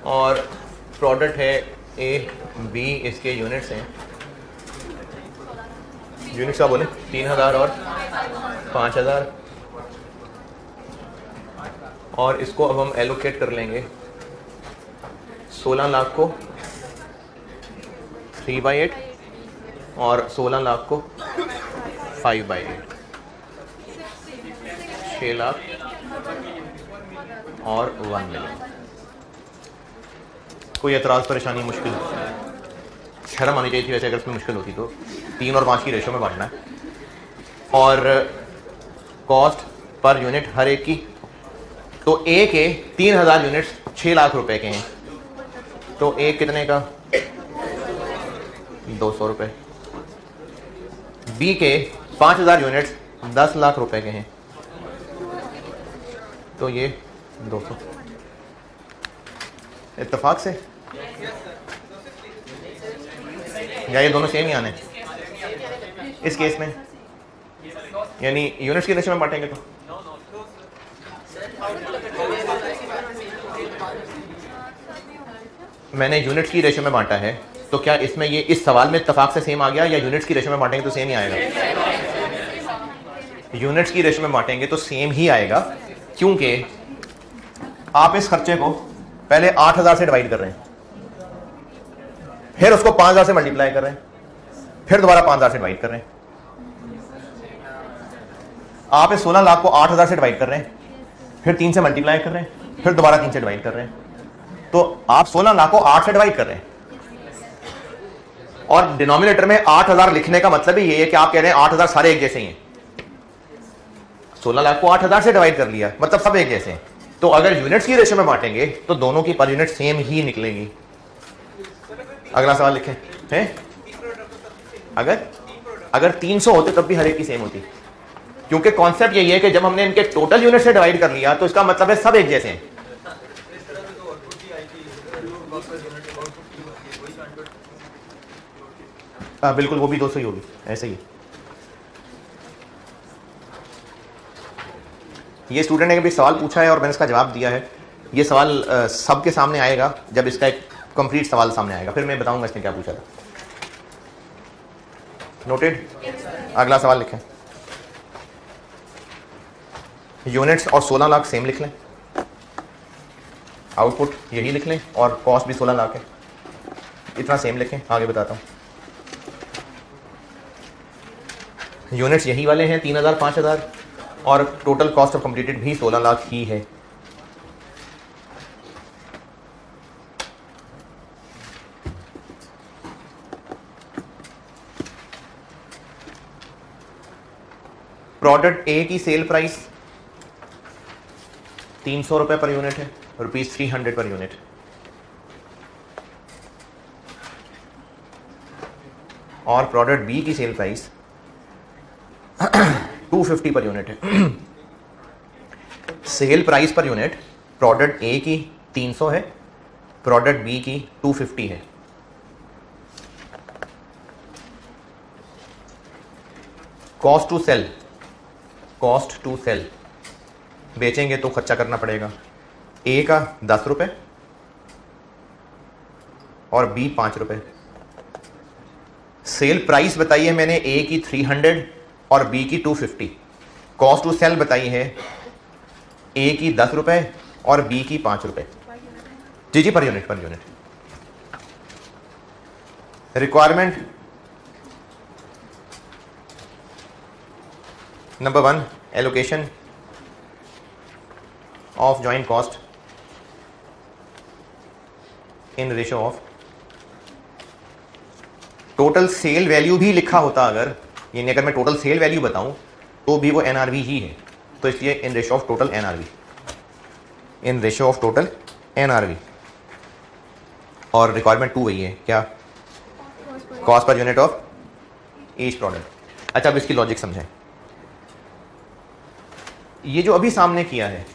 और प्रोडक्ट है ए बी, इसके यूनिट्स हैं, यूनिट्स का बोले 3000 और 5000, और इसको अब हम एलोकेट कर लेंगे 16 लाख को 3/8 और 16 लाख को 5/8, 6 लाख और 1 मिलियन। कोई एतराज़, परेशानी, मुश्किल? शर्म आनी चाहिए थी वैसे अगर इसमें मुश्किल होती तो। 3 और 5 की रेशो में बांटना है, और कॉस्ट पर यूनिट हर एक की, तो ए के 3000 यूनिट्स 6 लाख रुपए के हैं, तो एक कितने का, 200 रुपये। बी के 5000 यूनिट्स 10 लाख रुपए के हैं, तो ये 200 इत्तेफाक से, या ये दोनों सेम ही आने इस केस में, यानी यूनिट्स की रेशियो में बांटेंगे तो मैंने यूनिट्स की रेशियो में बांटा है, तो क्या इसमें ये इस सवाल में इत्तेफाक से सेम आ गया, या यूनिट्स की रेशियो में बांटेंगे तो सेम ही आएगा? यूनिट्स की रेशियो में बांटेंगे तो सेम ही आएगा, क्योंकि आप इस खर्चे को पहले 8000 से डिवाइड कर रहे हैं, फिर उसको 5000 से मल्टीप्लाई कर रहे हैं, फिर दोबारा 5000 से डिवाइड कर रहे हैं। आप इस 16 लाख को 8000 से डिवाइड कर रहे हैं, फिर 3 से मल्टीप्लाई कर रहे हैं, फिर दोबारा 3 से डिवाइड कर रहे हैं। तो आप 16 लाख को 8 से डिवाइड कर रहे हैं, और डिनोमिनेटर में 8000 लिखने का मतलब ही ये है कि आप कह रहे हैं 8000 सारे एक जैसे ही हैं। 16 लाख को 8000 से डिवाइड कर लिया, मतलब सब एक जैसे हैं। तो अगर यूनिट्स की रेशियो में बांटेंगे तो दोनों की पर यूनिट सेम ही निकलेगी। अगला सवाल लिखें हैं, अगर 300 होते तब भी हर एक की सेम होती, क्योंकि कॉन्सेप्ट यही है कि जब हमने इनके टोटल यूनिट से डिवाइड कर लिया तो इसका मतलब है सब एक जैसे हैं। बिल्कुल, वो भी 200 ही होगी, ऐसे ही। ये स्टूडेंट ने कभी सवाल पूछा है और मैंने इसका जवाब दिया है। ये सवाल सबके सामने आएगा जब इसका एक कंप्लीट सवाल सामने आएगा, फिर मैं बताऊंगा इसने क्या पूछा था। नोटेड? अगला सवाल लिखें, यूनिट्स और 16 लाख सेम लिख लें, आउटपुट यही लिख लें, और कॉस्ट भी 16 लाख है, इतना सेम लिखें। आगे बताता हूँ। यूनिट्स यही वाले हैं 3000 5000, और टोटल कॉस्ट ऑफ कंप्लीटेड भी 16 लाख ही है। प्रोडक्ट ए की सेल प्राइस 300 रुपए पर यूनिट है, ₹300 पर यूनिट। और प्रोडक्ट बी की सेल प्राइस 250 पर यूनिट है। Sale price per unit product ए की 300 है, प्रोडक्ट बी की 250 है। कॉस्ट टू सेल बेचेंगे तो खर्चा करना पड़ेगा। ए का 10 रुपए और बी 5 रुपए। सेल प्राइस बताई है मैंने ए की 300 और बी की 250। कॉस्ट टू सेल बताई है ए की 10 रुपए और बी की 5 रुपए। जी, per unit. Requirement number 1, allocation of joint cost in ratio of total sale value भी लिखा होता, अगर यानी अगर मैं टोटल सेल वैल्यू बताऊं तो भी वो एनआरवी ही है, तो इसलिए इन रेशियो ऑफ टोटल एनआरवी। और रिक्वायरमेंट 2 वही है, क्या? Cost per unit of each product. अच्छा, अब इसकी लॉजिक समझें। ये जो अभी सामने किया है,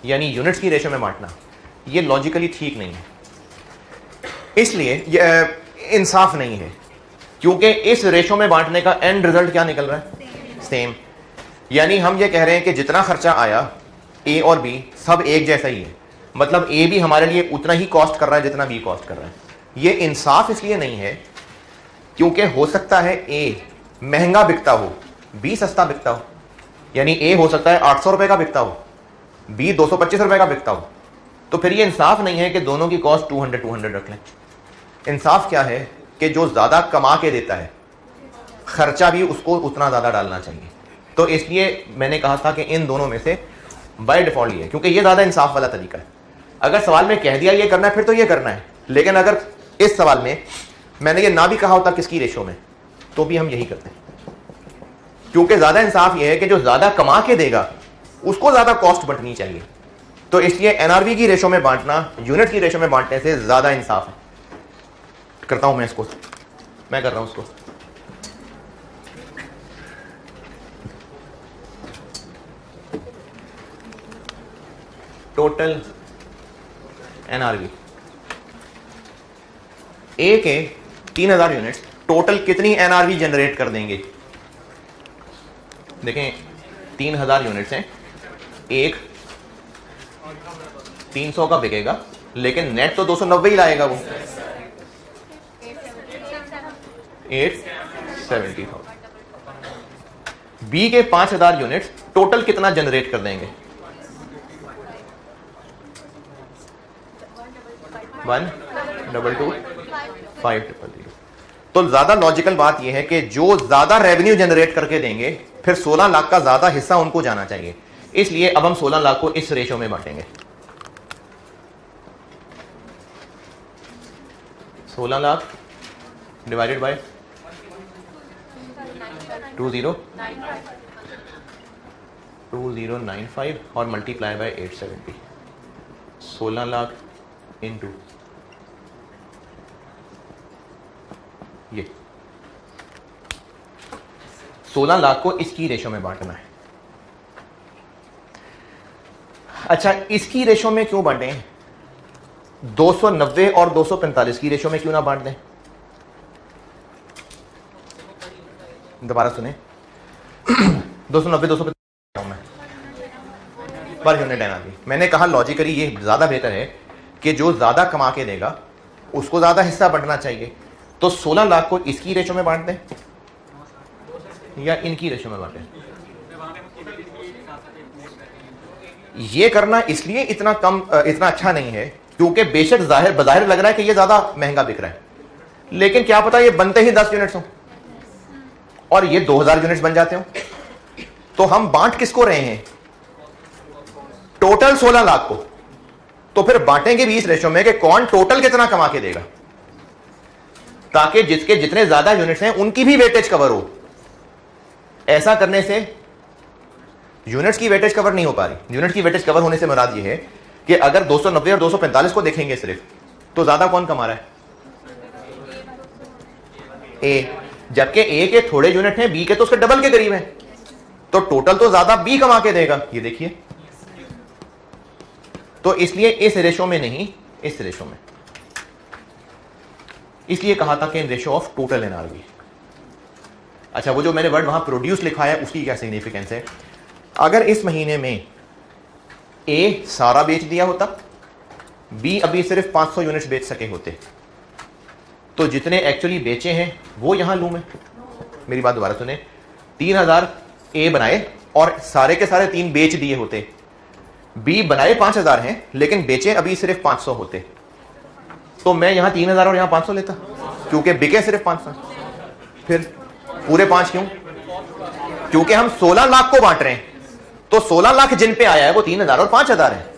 यानी यूनिट्स की रेशियो में बांटना, ये लॉजिकली ठीक नहीं है, इसलिए ये इंसाफ नहीं है, क्योंकि इस रेशियो में बांटने का एंड रिजल्ट क्या निकल रहा है? सेम। यानी हम ये कह रहे हैं कि जितना खर्चा आया ए और बी सब एक जैसा ही है, मतलब ए भी हमारे लिए उतना ही कॉस्ट कर रहा है जितना बी कॉस्ट कर रहा है। ये इंसाफ इसलिए नहीं है क्योंकि हो सकता है ए महंगा बिकता हो, बी सस्ता बिकता हो। यानी ए हो सकता है 800 रुपए का बिकता हो, बी 225 रुपए का बिकता हो। तो फिर ये इंसाफ नहीं है कि दोनों की कॉस्ट 200 रख लें। इंसाफ क्या है कि जो ज्यादा कमा के देता है खर्चा भी उसको उतना ज्यादा डालना चाहिए। तो इसलिए मैंने कहा था कि इन दोनों में से बाय डिफॉल्ट ये, क्योंकि ये ज्यादा इंसाफ वाला तरीका है। अगर सवाल में कह दिया ये करना है फिर तो ये करना है, लेकिन अगर इस सवाल में मैंने ये ना भी कहा होता किसकी रेशो में, तो भी हम यही करते हैं, क्योंकि ज्यादा इंसाफ ये है कि जो ज्यादा कमा के देगा उसको ज्यादा कॉस्ट बंटनी चाहिए। तो इसलिए एनआरवी की रेशो में बांटना यूनिट की रेशो में बांटने से ज्यादा इंसाफ है। करता हूं मैं इसको, मैं कर रहा हूं उसको। Total NRV. ए के 3000 यूनिट्स टोटल कितनी एनआरवी जनरेट कर देंगे? देखें 3000 यूनिट्स हैं, एक 300 का बिकेगा, लेकिन नेट तो 290 ही लाएगा वो, 870,000। बी के 5000 यूनिट्स टोटल कितना जनरेट कर देंगे? 122,500। तो ज्यादा लॉजिकल बात यह है कि जो ज्यादा रेवेन्यू जनरेट करके देंगे फिर 16 लाख का ज्यादा हिस्सा उनको जाना चाहिए, इसलिए अब हम 16 लाख को इस रेशो में बांटेंगे। 16 लाख डिवाइडेड बाय 2095 और मल्टीप्लाई बाय 870। 16 लाख इंटू ये 16 लाख को इसकी रेशो में बांटना है। अच्छा, इसकी रेशो में क्यों बांटें? 290 और 245 की रेशो में क्यों ना बांट दें? दोबारा सुने 290 245 में पर यूनिट एनआरवी। मैंने कहा लॉजिकली ये ज्यादा बेहतर है कि जो ज्यादा कमा के देगा उसको ज्यादा हिस्सा बढ़ना चाहिए। तो 16 लाख को इसकी रेशो में बांट दें या इनकी रेशो में बांटें? ये करना इसलिए इतना अच्छा नहीं है क्योंकि बेशक बज़ाहिर लग रहा है कि ये ज्यादा महंगा बिक रहा है, लेकिन क्या पता ये बनते ही 10 यूनिट्स हो और ये 2000 यूनिट्स बन जाते हो। तो हम बांट किसको रहे हैं? टोटल 16 लाख को। तो फिर बांटेंगे भी इस रेशो में कि कौन टोटल कितना कमा के देगा, ताकि जिसके जितने ज्यादा यूनिट्स हैं उनकी भी वेटेज कवर हो। ऐसा करने से यूनिट्स की वेटेज कवर नहीं हो पा रही। यूनिट की वेटेज कवर होने से मुराद ये है कि अगर 290 और 245 को देखेंगे सिर्फ, तो ज्यादा कौन कमा रहा है? ए, जबकि ए के थोड़े यूनिट हैं, बी के तो उसके डबल के करीब हैं, तो टोटल तो ज्यादा बी कमा के देगा। ये देखिए, तो इसलिए इस रेशो में नहीं, इस रेशो में। इसलिए कहा था कि in ratio of total NRV. अच्छा, वो जो मैंने वर्ड वहां प्रोड्यूस लिखा है उसकी क्या सिग्निफिकेंस है? अगर इस महीने में ए सारा बेच दिया होता, बी अभी सिर्फ 500 यूनिट्स बेच सके होते, तो जितने एक्चुअली बेचे हैं वो यहां लूं मैं। मेरी बात दोबारा सुने, 3000 ए बनाए और सारे के सारे 3 बेच दिए होते। बी बनाए 5000 हैं लेकिन बेचे अभी सिर्फ 500 होते, तो मैं यहां 3000 और यहां 500 लेता, क्योंकि बिके सिर्फ 500। फिर पूरे 5 क्यों? क्योंकि हम 16 लाख को बांट रहे हैं, तो 16 लाख जिन पे आया है वो 3000 और 5000 है।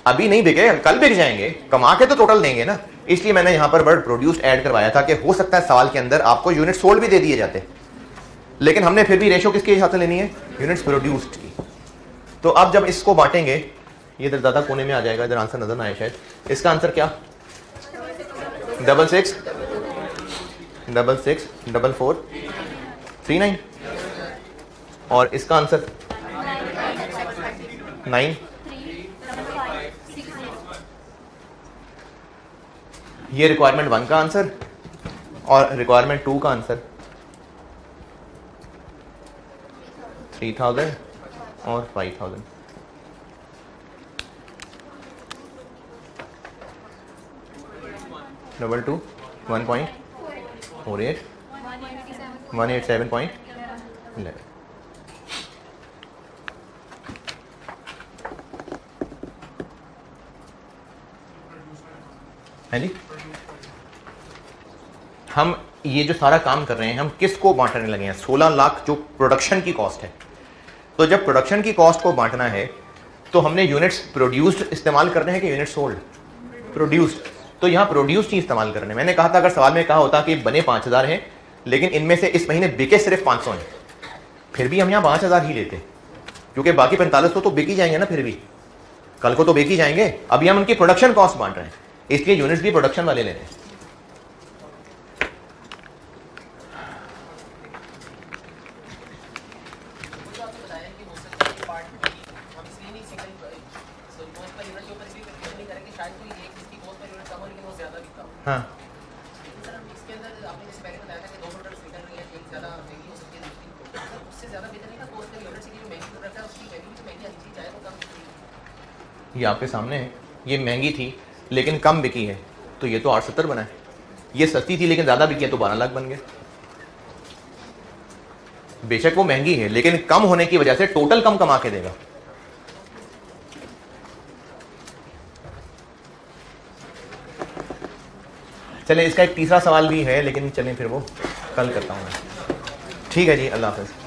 अभी नहीं बिके, कल बिक जाएंगे, कमा के तो टोटल देंगे ना। इसलिए मैंने यहां पर वर्ड प्रोड्यूस्ड ऐड करवाया था कि हो सकता है सवाल के अंदर आपको यूनिट सोल्ड भी दे दिए जाते, लेकिन हमने फिर भी रेशो किसके हिसाब से लेनी है? यूनिट्स प्रोड्यूस्ड की। तो अब जब इसको बांटेंगे, ये इधर ज्यादा कोने में आ जाएगा, इधर आंसर नजर ना आए शायद। इसका आंसर क्या? 66 66 44 39 और इसका आंसर 9। ये रिक्वायरमेंट 1 का आंसर और रिक्वायरमेंट 2 का आंसर 3000 और 5000। डबल 2 1.48 187.11। है जी, हम ये जो सारा काम कर रहे हैं हम किसको बांटने लगे हैं? 16 लाख जो प्रोडक्शन की कॉस्ट है। तो जब प्रोडक्शन की कॉस्ट को बांटना है तो हमने यूनिट्स प्रोड्यूस्ड इस्तेमाल करने हैं कि यूनिट सोल्ड? प्रोड्यूस्ड। तो यहाँ प्रोड्यूस्ड ही इस्तेमाल करने। मैंने कहा था अगर सवाल में कहा होता कि बने 5000 हैं लेकिन इनमें से इस महीने बिके सिर्फ 500 हैं, फिर भी हम यहाँ 5000 ही लेते, क्योंकि बाकी 4500 तो बिक ही जाएंगे ना, फिर भी कल को तो बिक ही जाएंगे। अभी हम उनकी प्रोडक्शन कॉस्ट बांट रहे हैं, इसलिए यूनिट्स भी प्रोडक्शन वाले लेने हैं। हाँ इसके अंदर आपने जैसे पहले बताया था कि 2 प्रोडक्ट्स निकल रही है, एक ज़्यादा महंगी हो सकती है, दूसरी उससे ज़्यादा बेहतर नहीं का कोस्ट का यूनिट की जो महंगी प्रोडक्ट है उसकी वैल्यू जो महंगी आनी चाहिए चाहे तो कम बिकी। ये आपके सामने है, ये महंगी थी लेकिन कम बिकी है, तो ये तो 870 बना है। ये सस्ती थी लेकिन ज़्यादा बिकी है, तो 12 लाख बन गया। बेशक वो महंगी है लेकिन कम होने की वजह से टोटल कम कमा के देगा। चलें, इसका एक तीसरा सवाल भी है लेकिन चलें फिर वो कल करता हूँ मैं। ठीक है जी, अल्लाह हाफ़िज़।